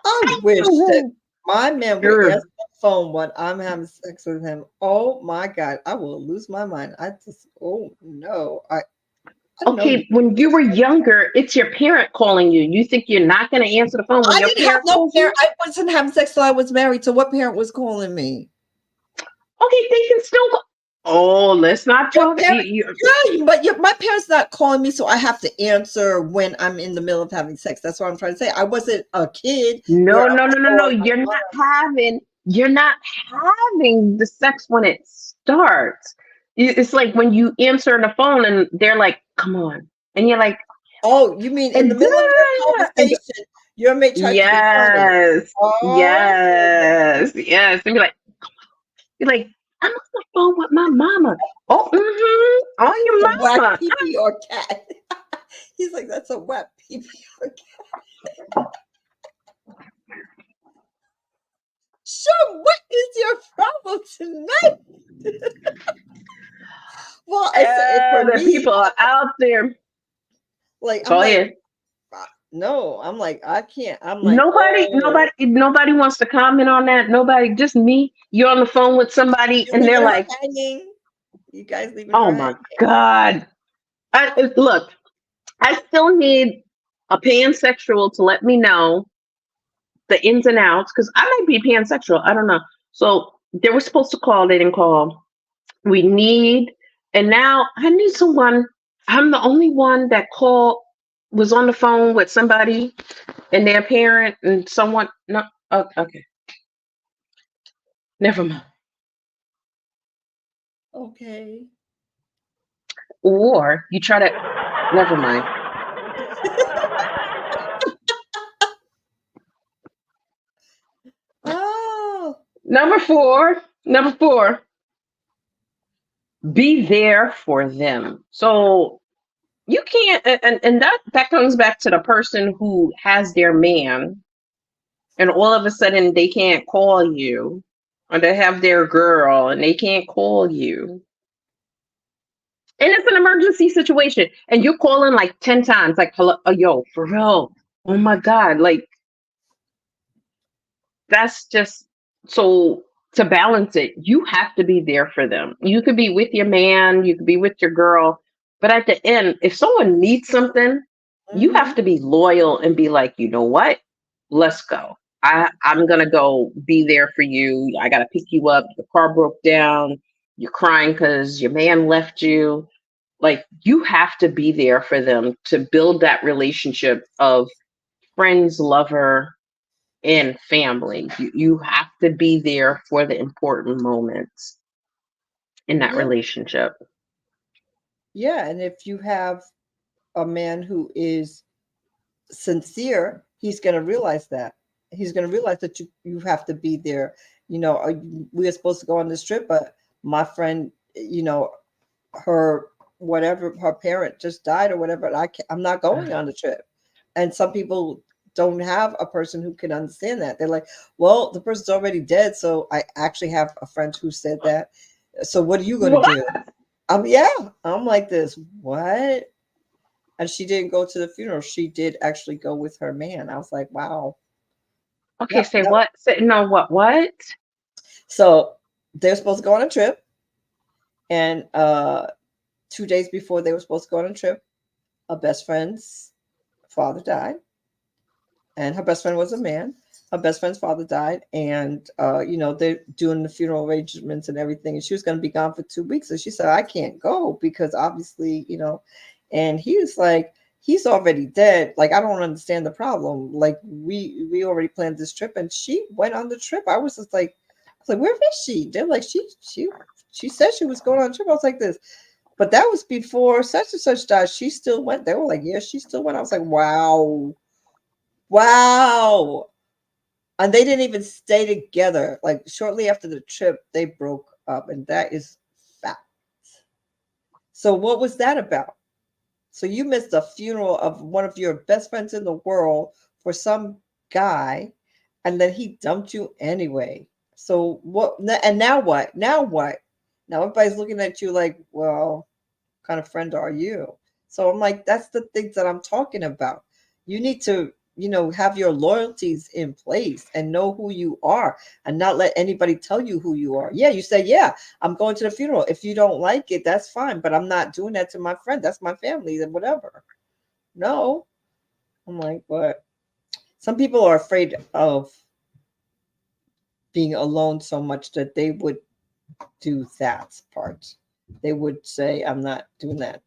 I wish that my man would Sure. answer the phone when I'm having sex with him. Oh my God, I will lose my mind. Oh no, I know Okay, you. when you were younger, it's your parent calling you. You think you're not going to answer the phone when I your didn't have parent no calls you? parent. I wasn't having sex till I was married. So what parent was calling me? Okay, they can still call. Oh, let's not Your talk. parent, yeah, but my parents not calling me, so I have to answer when I'm in the middle of having sex. That's what I'm trying to say. I wasn't a kid where No, I'm no, no, like, no, oh, no. You're not having the sex when it starts. It's like when you answer the phone and they're like, come on. And you're like, oh, you mean in the and middle of your and conversation, your mate tries to be funny. yes, Oh, yes. And you're like, I'm on the phone with my mama. Oh, on a your whack mama. pee or cat. He's like, that's a whack pee or cat. Sure, what is your problem tonight? Well, I said for The me, people are out there. like I'm So like, yeah, no, I'm like, I can't. I'm like, nobody, oh, nobody, nobody wants to comment on that. Nobody, just me. You're on the phone with somebody, you're and they're leaving her like, hanging. You guys leaving "Oh her my hanging. god!" Look, I still need a pansexual to let me know the ins and outs because I might be pansexual. I don't know. So they were supposed to call. They didn't call. We need, and now I need someone. I'm the only one that called, was on the phone with somebody and their parent and someone. No, oh, okay, never mind. Okay. Or you try to, never mind. Oh, Number four, be there for them. So you can't, and that comes back to the person who has their man, and all of a sudden they can't call you, or they have their girl and they can't call you. And it's an emergency situation. And you're calling like 10 times, like, hello, yo, for real. Oh my God. Like, that's just so to balance it, you have to be there for them. You could be with your man, you could be with your girl, but at the end, if someone needs something, you mm-hmm. have to be loyal and be like, you know what? Let's go. I'm gonna go be there for you. I gotta pick you up. The car broke down. You're crying because your man left you. Like you have to be there for them to build that relationship of friends, lover, and family. You have to be there for the important moments in that Yeah, relationship. yeah. And if you have a man who is sincere, he's going to realize that. He's going to realize that you have to be there. We are supposed to go on this trip, but my friend, her whatever her parent just died or whatever. And I'm not going on the trip. And some people don't have a person who can understand that. They're like, well, the person's already dead. So I actually have a friend who said that. So what are you going to What? do? Yeah, I'm like this. What? And she didn't go to the funeral. She did actually go with her man. I was like, wow. Okay, Yep, say yep. what? Say no. What? So they're supposed to go on a trip, and 2 days before they were supposed to go on a trip, a best friend's father died, and her best friend was a man. Her best friend's father died, and they're doing the funeral arrangements and everything. And she was going to be gone for 2 weeks, so she said, "I can't go because obviously, And he was like, "He's already dead. Like, I don't understand the problem. Like, we already planned this trip, and she went on the trip. I was just like, where is she? They're like, she said she was going on a trip. I was like this, but that was before such and such died. She still went. They were like, yeah, she still went. I was like, wow, wow. And they didn't even stay together. Like shortly after the trip, they broke up, and that is fact. So what was that about? So you missed a funeral of one of your best friends in the world for some guy, and then he dumped you anyway. So what? And now what? Now what? Now everybody's looking at you like, well, what kind of friend are you? So I'm like, that's the things that I'm talking about. You need to, have your loyalties in place and know who you are and not let anybody tell you who you are. Yeah, you say, yeah, I'm going to the funeral. If you don't like it, that's fine. But I'm not doing that to my friend. That's my family and whatever. No. I'm like, what? Some people are afraid of being alone so much that they would do that part. They would say, I'm not doing that.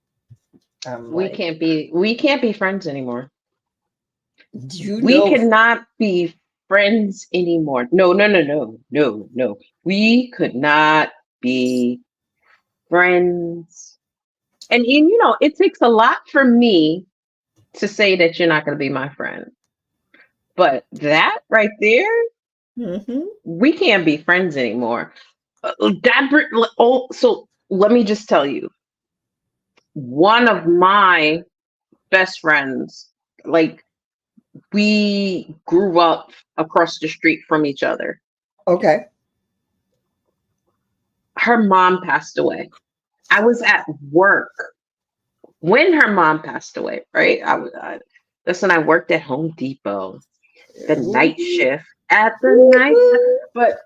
I'm We like, can't be. We can't be friends anymore. you We know, cannot be friends anymore. No, no, no, no, no, no. We could not be friends. And it takes a lot for me to say that you're not going to be my friend. But that right there, hmm we can't be friends anymore. So let me just tell you, one of my best friends, like we grew up across the street from each other. okay. Her mom passed away. I was at work when her mom passed away, right? Listen, I worked at Home Depot, the night Ooh, shift at the night. ooh, But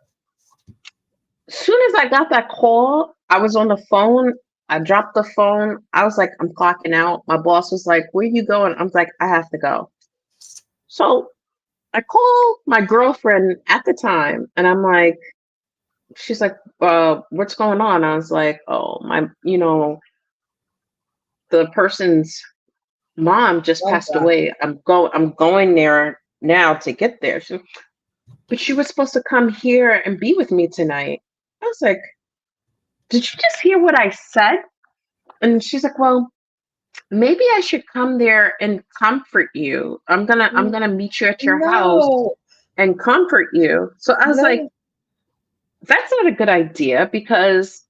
as soon as I got that call, I was on the phone. I dropped the phone. I was like, I'm clocking out. My boss was like, where you going? I was like, I have to go. So I called my girlfriend at the time and I'm like, she's like, what's going on? I was like, oh, the person's mom just oh passed God. away. I'm going there now to get there. But she was supposed to come here and be with me tonight. I was like, did you just hear what I said? And she's like, well, maybe I should come there and comfort you. I'm gonna meet you at your house No, and comfort you. So I was like, no, that's not a good idea because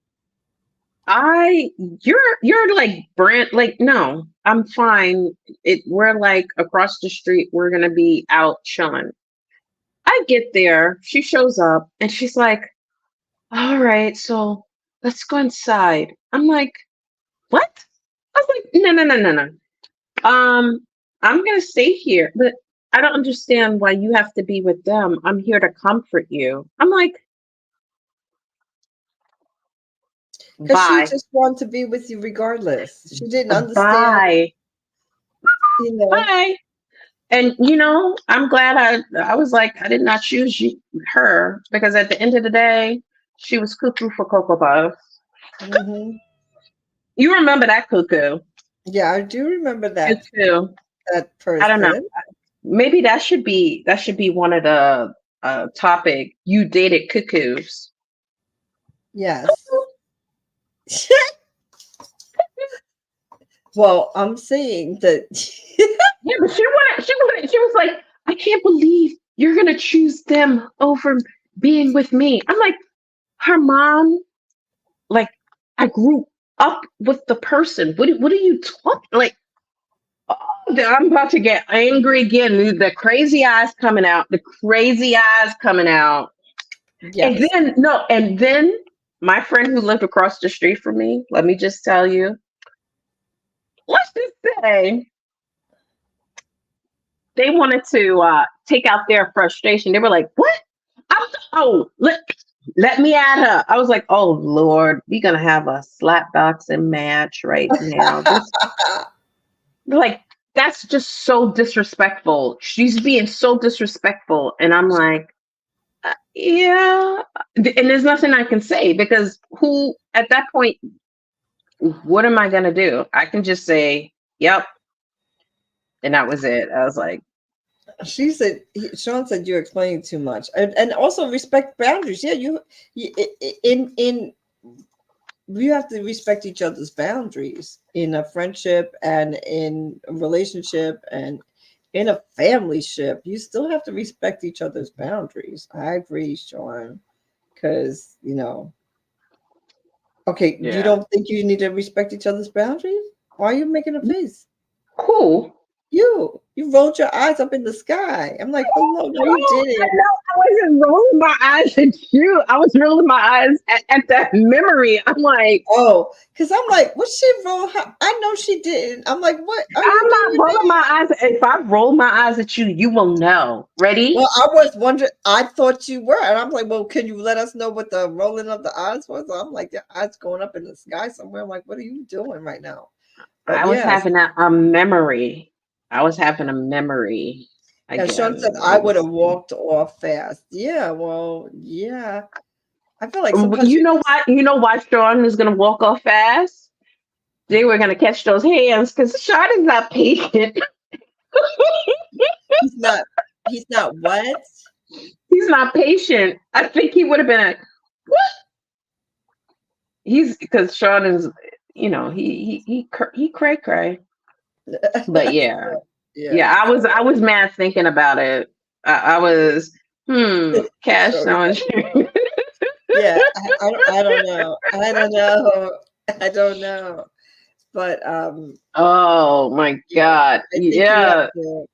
you're like brand like no, I'm fine. We're like across the street. We're gonna be out chilling. I get there, she shows up and she's like, all right, so let's go inside. I'm like, what? I was like, no, no, no, no, no. Um, I'm gonna stay here, but I don't understand why you have to be with them. I'm here to comfort you. I'm like, because she bye, just wanted to be with you regardless. She didn't understand, bye, you know. bye. And I'm glad I was like, I did not choose her because at the end of the day, she was cuckoo for Cocoa Puffs. hmm You remember that cuckoo? Yeah, I do remember Cuckoo. that I don't know. person. Maybe that should be one of the topic. You dated cuckoos. Yes. Well, I'm saying that. Yeah, but she was like, I can't believe you're gonna choose them over being with me. I'm like, her mom, like, I grew up with the person. What are you talking like? Oh, I'm about to get angry again. The crazy eyes coming out. The crazy eyes coming out. And Yes. then no, and then my friend who lived across the street from me, let me just tell you, let's just say they wanted to take out their frustration. They were like, "What? Oh, let me at her." I was like, "Oh Lord, we're gonna have a slap boxing match right now." This like that's just so disrespectful. She's being so disrespectful, and I'm like, yeah. And there's nothing I can say because who at that point, what am I gonna do? I can just say, "Yep," and that was it. I was like, She said, Sean said you're explaining too much, and also respect boundaries. Yeah, you in you have to respect each other's boundaries in a friendship and in a relationship and in a family ship. You still have to respect each other's boundaries. I agree, Sean, because okay, you "Yeah, don't think you need to respect each other's boundaries? Why are you making a face? cool." You rolled your eyes up in the sky. I'm like, hello, no, you Oh, I didn't. know. I wasn't rolling my eyes at you. I was rolling my eyes at that memory. I'm like, Oh, because I'm like, what she roll? I know she didn't. I'm like, what are you I'm not doing rolling now? my eyes. If I roll my eyes at you, you will know. Well, Ready? I was wondering. I thought you were, and I'm like, well, can you let us know what the rolling of the eyes was? I'm like, the eyes going up in the sky somewhere. I'm like, what are you doing right now? But I was yes, having a memory. I was having a memory yeah. Sean said again. I would have walked off fast. Yeah, well, yeah. I feel like sometimes You you know just why? You know why Sean is gonna walk off fast? They were gonna catch those hands because Sean is not patient. he's not he's not what? He's not patient. I think he would have been like, what? He's because Sean is, he cray cray. But yeah, Yeah. yeah. I was mad thinking about it. I was cash So on. yeah, I don't know. I don't know. I don't know. But Oh my yeah, God. I think you have Yeah. to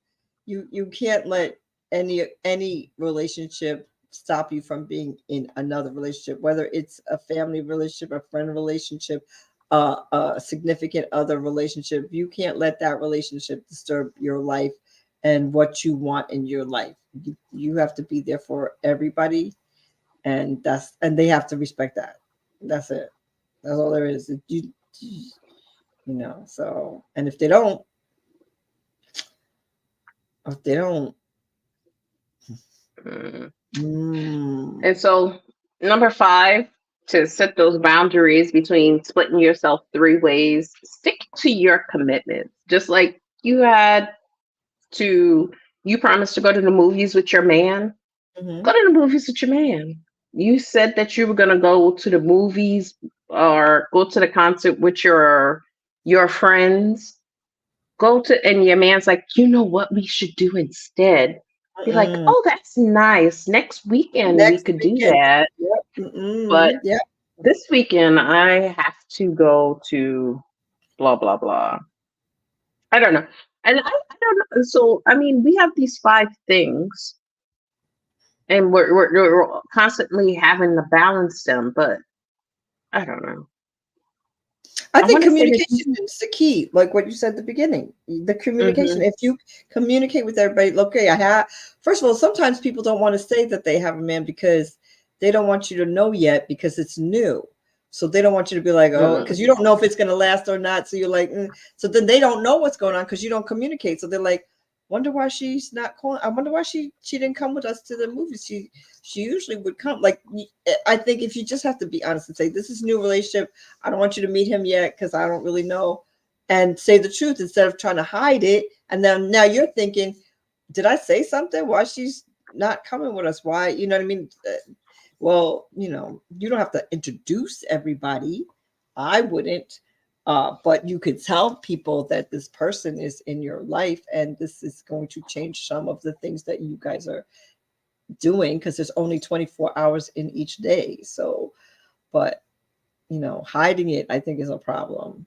you can't let any relationship stop you from being in another relationship, whether it's a family relationship, a friend relationship, a significant other relationship. You can't let that relationship disturb your life and what you want in your life. You have to be there for everybody, and they have to respect that. That's it. That's all there is. So, and if they don't, Mm. mm, And so, number 5, to set those boundaries between splitting yourself 3 ways, stick to your commitments. Just like you promised to go to the movies with your man, go mhm, to the movies with your man. You said that you were going to go to the movies or go to the concert with your friends. Go to and your man's like, you know what we should do instead? Be like, mm-mm. oh, that's nice. Next weekend we Next could do weekend. that. Yep. But Yep. this weekend I have to go to blah blah blah. I don't know. And I don't know. So I mean, we have these 5 things, and we're constantly having to balance them. But I don't know. I I think want to say that. communication is the key, like what you said at the beginning. The communication. Hmm. If you communicate with everybody, look, okay, first of all, sometimes people don't want to say that they have a man because they don't want you to know yet because it's new. So they don't want you to be like, oh, because you don't know if it's going to last or not. So you're like, so then they don't know what's going on because you don't communicate. So they're like, wonder why she's not calling. I wonder why she didn't come with us to the movies. She usually would come. Like, I think if you just have to be honest and say, this is a new relationship. I don't want you to meet him yet because I don't really know, and say the truth instead of trying to hide it. And then now you're thinking, did I say something? Why she's not coming with us? Why? You know what I mean? Well, you don't have to introduce everybody. I wouldn't. But you could tell people that this person is in your life and this is going to change some of the things that you guys are doing because there's only 24 hours in each day. So, but hiding it, I think, is a problem.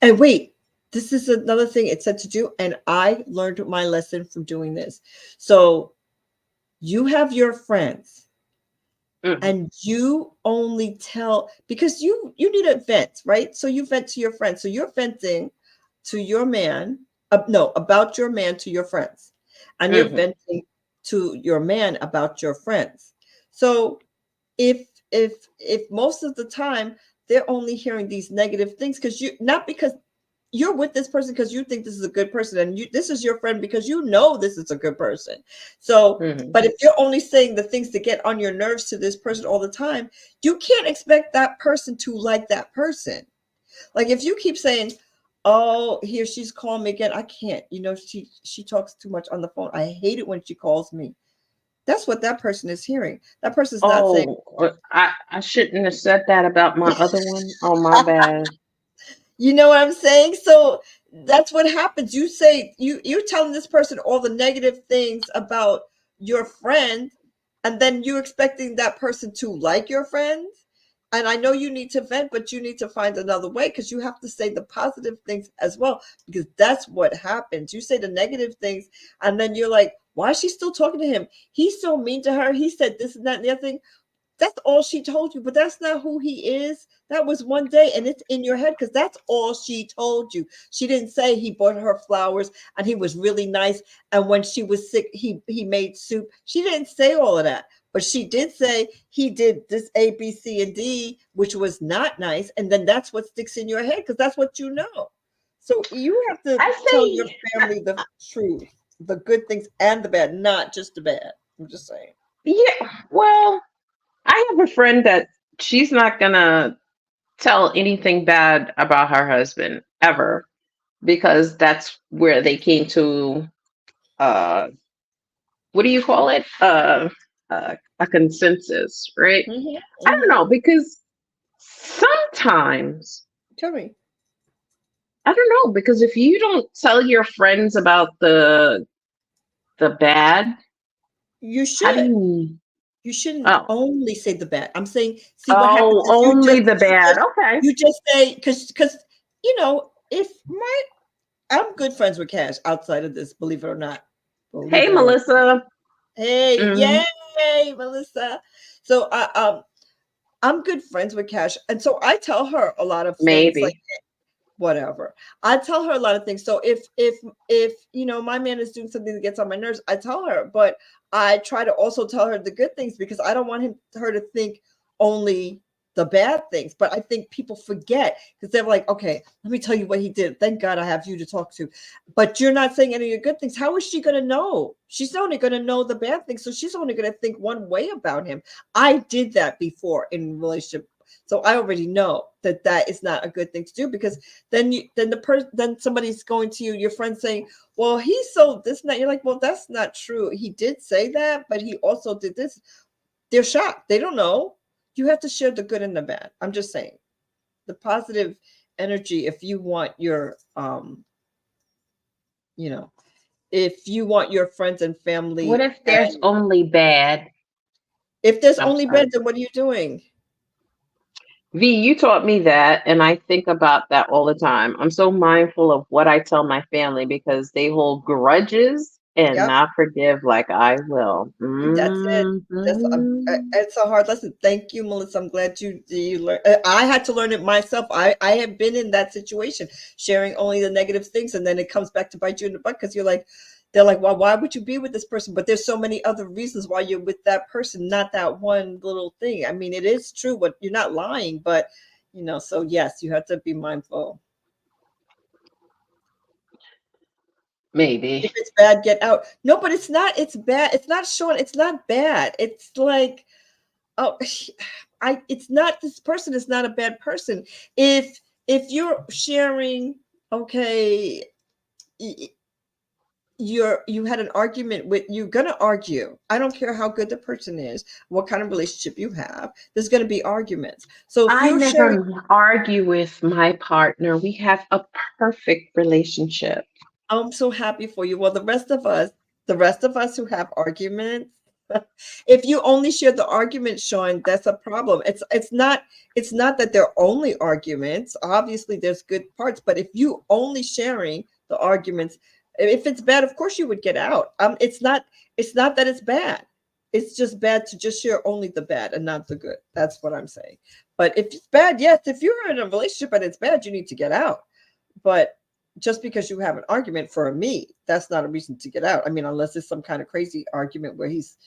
And wait, this is another thing it said to do. And I learned my lesson from doing this. So you have your friends and you only tell because you need a vent, right? So you vent to your friends. So you're venting to your man, no, about your man to your friends, and you're venting to your man about your friends. So if most of the time they're only hearing these negative things because you not because you're with this person because you think this is a good person and this is your friend because you know this is a good person. So but if you're only saying the things that get on your nerves to this person all the time, you can't expect that person to like that person. Like if you keep saying, oh, here she's calling me again, I can't, she talks too much on the phone, I hate it when she calls me. That's what that person is hearing. That person's not saying, I shouldn't have said that about my other one. Oh, my bad. you know what I'm saying? So that's what happens. You say you're telling this person all the negative things about your friend, and then you're expecting that person to like your friend. And I know you need to vent, but you need to find another way because you have to say the positive things as well, because that's what happens. You say the negative things, and then you're like, why is she still talking to him? He's so mean to her. He said this and that and the other thing. That's all she told you, but that's not who he is. That was one day, and it's in your head because that's all she told you. She didn't say he bought her flowers and he was really nice, and when she was sick he made soup. She didn't say all of that, but she did say he did this A, B, C, and D, which was not nice, and then that's what sticks in your head because that's what you know. So you have to tell your family the truth, the good things and the bad, not just the bad. I'm just saying. Yeah, well, I have a friend that she's not gonna tell anything bad about her husband ever because that's where they came to uh what do you call it? A consensus, right? I don't know because sometimes Tell me. I don't know because if you don't tell your friends about the bad, You how do should. you? You shouldn't Oh, only say the bad. I'm saying, see what happens oh, is only the bad. Okay. you just say because if I'm good friends with Cash outside of this, believe it or not. Believe Hey, it or not. Melissa. Hey, Mm, yay, Melissa. So I'm good friends with Cash, and so I tell her a lot of things like maybe. whatever. I tell her a lot of things. So if my man is doing something that gets on my nerves, I tell her, but I try to also tell her the good things because I don't want her to think only the bad things. But I think people forget because they're like, okay, let me tell you what he did. Thank God I have you to talk to. But you're not saying any of your good things. How is she going to know? She's only going to know the bad things. So she's only going to think one way about him. I did that before in relationship. So I already know that is not a good thing to do because then somebody's going to you, your friend saying, well, he's so this and that. You're like, well, that's not true. He did say that, but he also did this. They're shocked. They don't know. You have to share the good and the bad. I'm just saying the positive energy. If you want your, if you want your friends and What family, if there's and only bad? if there's I'm only bad, sorry. then what are you doing? V, you taught me that, and I think about that all the time. I'm so mindful of what I tell my family because they hold grudges and Yep. not forgive like I will. That's it. It's a hard lesson. Thank you, Melissa. I'm glad you learned. I had to learn it myself. I have been in that situation, sharing only the negative things, and then it comes back to bite you in the butt because they're like, well, why would you be with this person? But there's so many other reasons why you're with that person, not that one little thing. I mean, it is true, but you're not lying. But so yes, you have to be mindful. Maybe. If it's bad, get out. No, but it's not. It's bad. It's not short. It's not bad. It's like, oh, it's not, this person is not a bad person. If you're sharing, okay, you had an argument you're going to argue. I don't care how good the person is, what kind of relationship you have, there's going to be arguments. So if I you're sharing, never argue with my partner. We have a perfect relationship. I'm so happy for you. Well, the rest of us who have arguments, if you only share the arguments, Sean, that's a problem. It's not that they're only arguments. Obviously, there's good parts, but if you only sharing the arguments, if it's bad, of course you would get out. It's not that it's bad. it's just bad to just share only the bad and not the good. That's what I'm saying. But if it's bad, yes, if you're in a relationship and it's bad, you need to get out. But just because you have an argument, for me, that's not a reason to get out. I mean, unless it's some kind of crazy argument where he's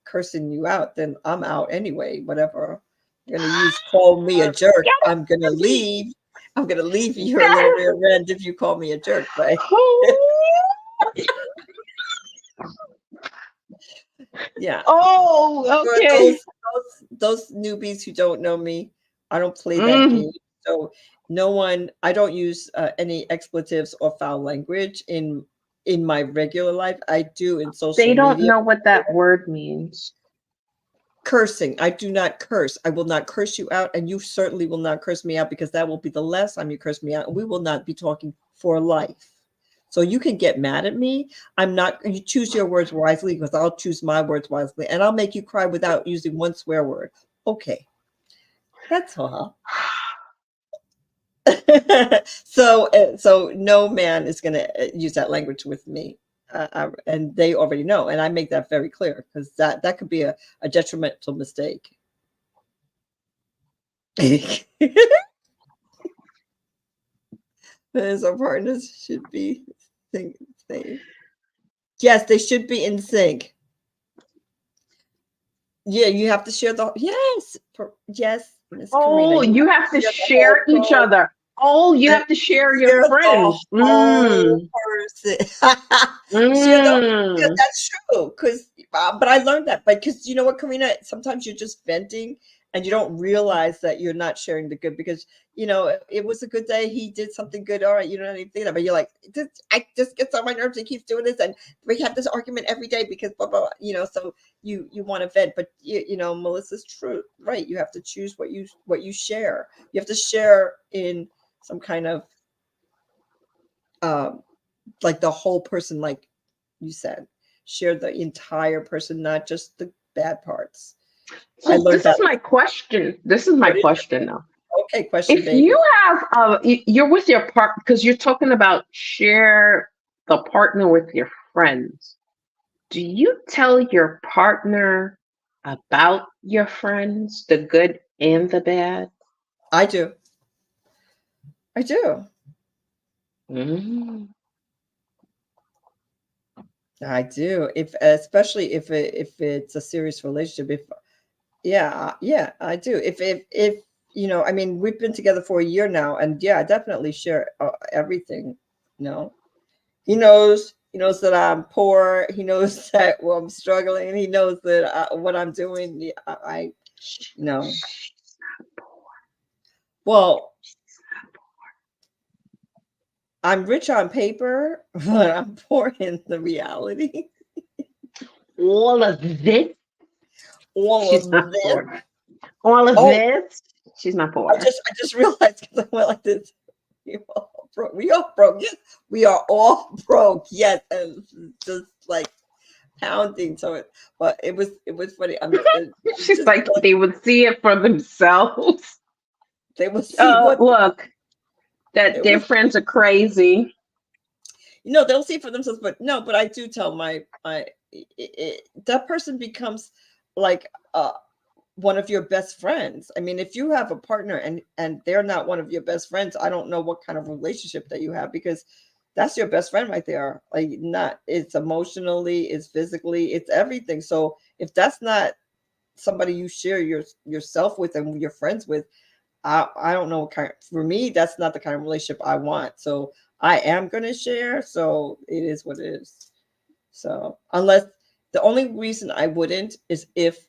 cursing you out, then I'm out anyway. Whatever you're gonna use, call me a jerk. I'm gonna leave. I'm gonna leave. You're a little rear end if you call me a jerk, but yeah. Oh, For okay. those newbies who don't know me, I don't play that game. So I don't use any expletives or foul language in my regular life. I do in social They don't media. know what that word means. Cursing. I do not curse. I will not curse you out, and you certainly will not curse me out, because that will be the last time you curse me out, and we will not be talking for life. So you can get mad at me. I'm not. You choose your words wisely, because I'll choose my words wisely, and I'll make you cry without using one swear word. Okay, that's all. So no man is going to use that language with me, and they already know, and I make that very clear, because that could be a detrimental mistake. As our partners should be same. Yes, they should be in sync. Yeah, you have to share the yes, Miss Karina. Oh, you have to share the each other. Oh, you have to share your friends. The whole person. Share the yeah, that's true. Because but I learned that, because you know what, Karina, sometimes you're just venting and you don't realize that you're not sharing the good, because it was a good day, he did something good, all right, you don't even think that, but you're like, I just gets on my nerves, he keeps doing this, and we have this argument every day because blah blah, blah. So you want to vent, but Melissa's true, right? You have to choose what you share. You have to share in some kind of like the whole person, like you said, share the entire person, not just the bad parts. So this is my question. This is my question now. Okay, question, If baby. you have, you're with your partner, because you're talking about share the partner with your friends. Do you tell your partner about your friends, the good and the bad? I do. I do. I do. Especially if it's a serious relationship. Yeah, I do. If I mean, we've been together for a year now, and yeah, I definitely share everything. He knows that I'm poor. He knows that I'm struggling. He knows that what I'm doing. I well, I'm rich on paper, but I'm poor in the reality. All of this. All She's of not this. poor. All of this. She's not poor. I just realized, because I went like this. We all broke. We all broke. Yes, we are all broke. Yes, and just like pounding to it. But it was funny. She's like, they would see it for themselves. They would see what. Look, that their friends are crazy. They'll see it for themselves, but no. But I do tell that person becomes like one of your best friends. I mean, if you have a partner and they're not one of your best friends, I don't know what kind of relationship that you have, because that's your best friend right there. Like, it's emotionally, it's physically, it's everything. So if that's not somebody you share yourself with and your friends with, I don't know what kind. For me, that's not the kind of relationship I want. So I am going to share. So it is what it is. So unless the only reason I wouldn't is if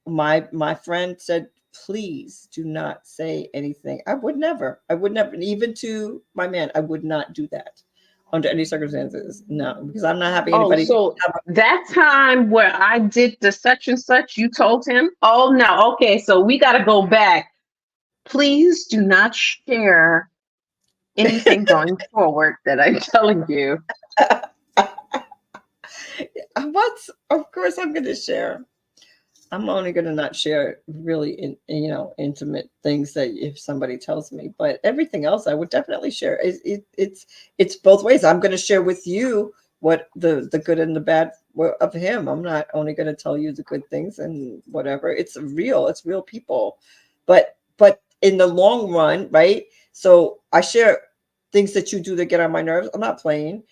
my friend said, please do not say anything. I would never, even to my man, I would not do that under any circumstances. No, because I'm not having anybody. So that time where I did the such and such, you told him, oh no, okay, so we got to go back. Please do not share anything going forward that I'm telling you. Of course I'm going to share. I'm only going to not share really intimate things that if somebody tells me, but everything else I would definitely share. It's both ways. I'm going to share with you what the good and the bad of him. I'm not only going to tell you the good things and whatever. It's real people. But in the long run, right? So I share things that you do that get on my nerves. I'm not playing,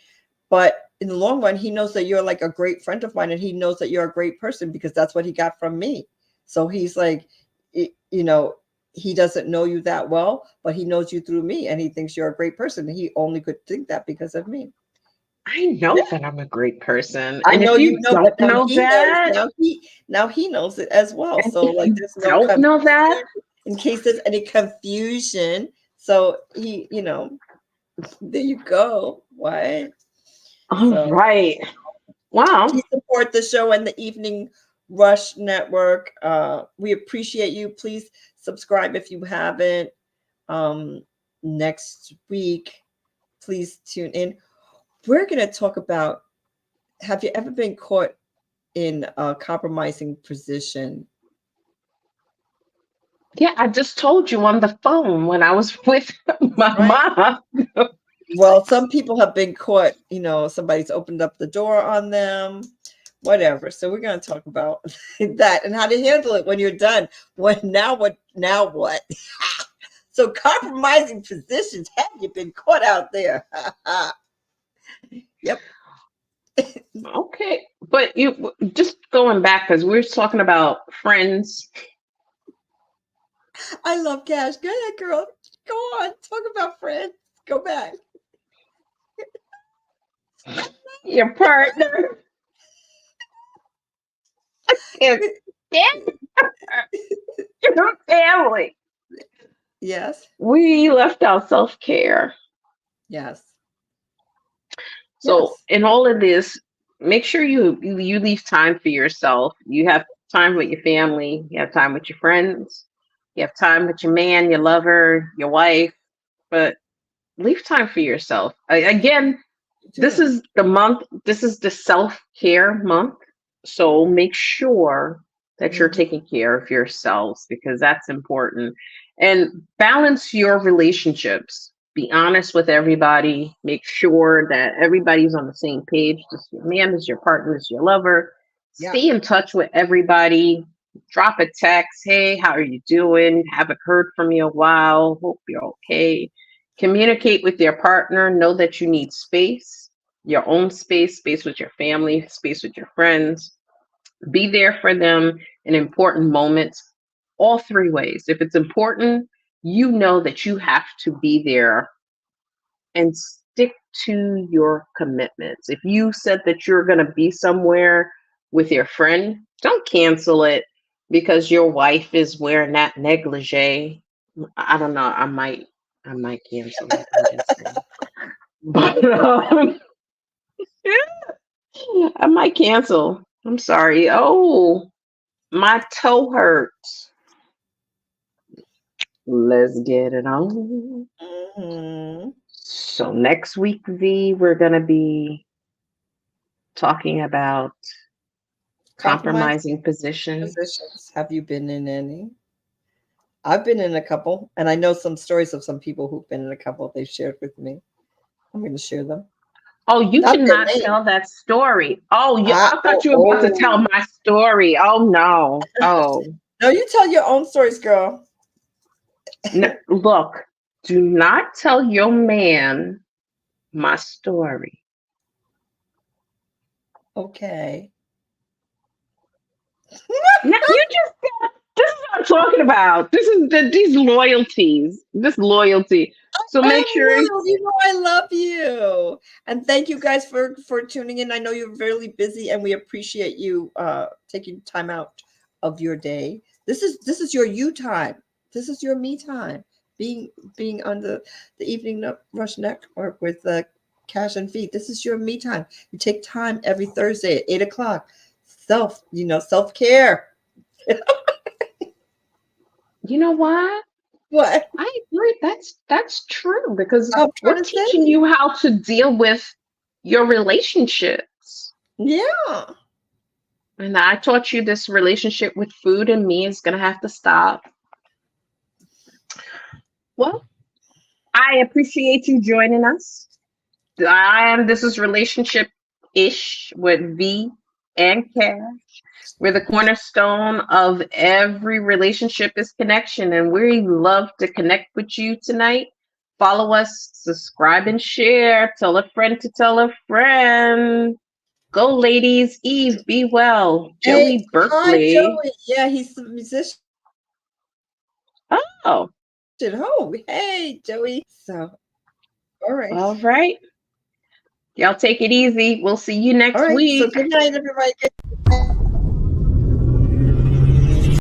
but in the long run, he knows that you're like a great friend of mine, and he knows that you're a great person because that's what he got from me. So he's like, he doesn't know you that well, but he knows you through me, and he thinks you're a great person. He only could think that because of me. I know Yeah, that I'm a great person. I And know if you you know, but don't now know he knows. that, Now he knows it as well. and So if like, you there's no don't know that, confusion in case there's any confusion. So he, there you go. What? all So right. Wow. please support the show and the Evening Rush Network. We appreciate you. Please subscribe if you haven't. Next week, please tune in. We're going to talk about, have you ever been caught in a compromising position? Yeah, I just told you on the phone when I was with my Right. mom. Well, some people have been caught, somebody's opened up the door on them, whatever. So we're going to talk about that and how to handle it when you're done. Now what? So compromising positions, have you been caught out there? Yep. Okay, but you just going back because we're talking about friends. I love Cash. Go ahead, girl. Go on. Talk about friends. Go back. Your partner. Your your family. Yes. We left out self-care. Yes. So Yes. in all of this, make sure you leave time for yourself. You have time with your family, you have time with your friends, you have time with your man, your lover, your wife, but leave time for yourself. Again, this Do. is the month, this is the self-care month. So make sure that you're Mhm. taking care of yourselves because that's important. And balance your relationships. Be honest with everybody. Make sure that everybody's on the same page. This is your man, this is your partner, this is your lover. Yeah. Stay in touch with everybody. Drop a text. Hey, how are you doing? Haven't heard from you a while. Hope you're okay. Communicate with your partner. Know that you need space, your own space, space with your family, space with your friends. Be there for them in important moments, all three ways. If it's important, you know that you have to be there and stick to your commitments. If you said that you're going to be somewhere with your friend, don't cancel it because your wife is wearing that negligee. I don't know. I might cancel it. I'm just saying. But I might cancel. I'm sorry. Oh, my toe hurts. Let's get it on. Mhm. So next week, V, we're gonna be talking about Compromise compromising positions. positions. Have you been in any? I've been in a couple, and I know some stories of some people who've been in a couple they've shared with me. I'm going to share them. Oh, you Not their cannot name. tell that story. Oh, yeah, I thought Oh, you were about to tell oh. my story. Oh no. Oh No, you tell your own stories, girl. no. Look, do not tell your man my story. Okay. Now you just this is what I'm talking about. This is these loyalties. This loyalty. So make I'm sure loyal. You know I love you. And thank you guys for tuning in. I know you're really busy, and we appreciate you taking time out of your day. This is your you time. This is your me time. Being on the evening rush network with Cash and Feet. This is your me time. You take time every Thursday at 8 o'clock. Self-care. you know what? What I agree. That's true because I'm trying we're to say. teaching you how to deal with your relationships. Yeah. And I taught you this relationship with food and me is gonna have to stop. Well, I appreciate you joining us. This is relationship ish with V. and cash. We're the cornerstone of every relationship is connection, and we love to connect with you tonight. Follow us, subscribe, and share. Tell a friend to tell a friend. Go, ladies. Eve, be well. Hey, Joey hi, Berkeley. Joey. Yeah, he's the musician. Oh, Oh, hey, Joey. So, all right. all right. Y'all take it easy. We'll see you All next right. So, week. good night, everybody.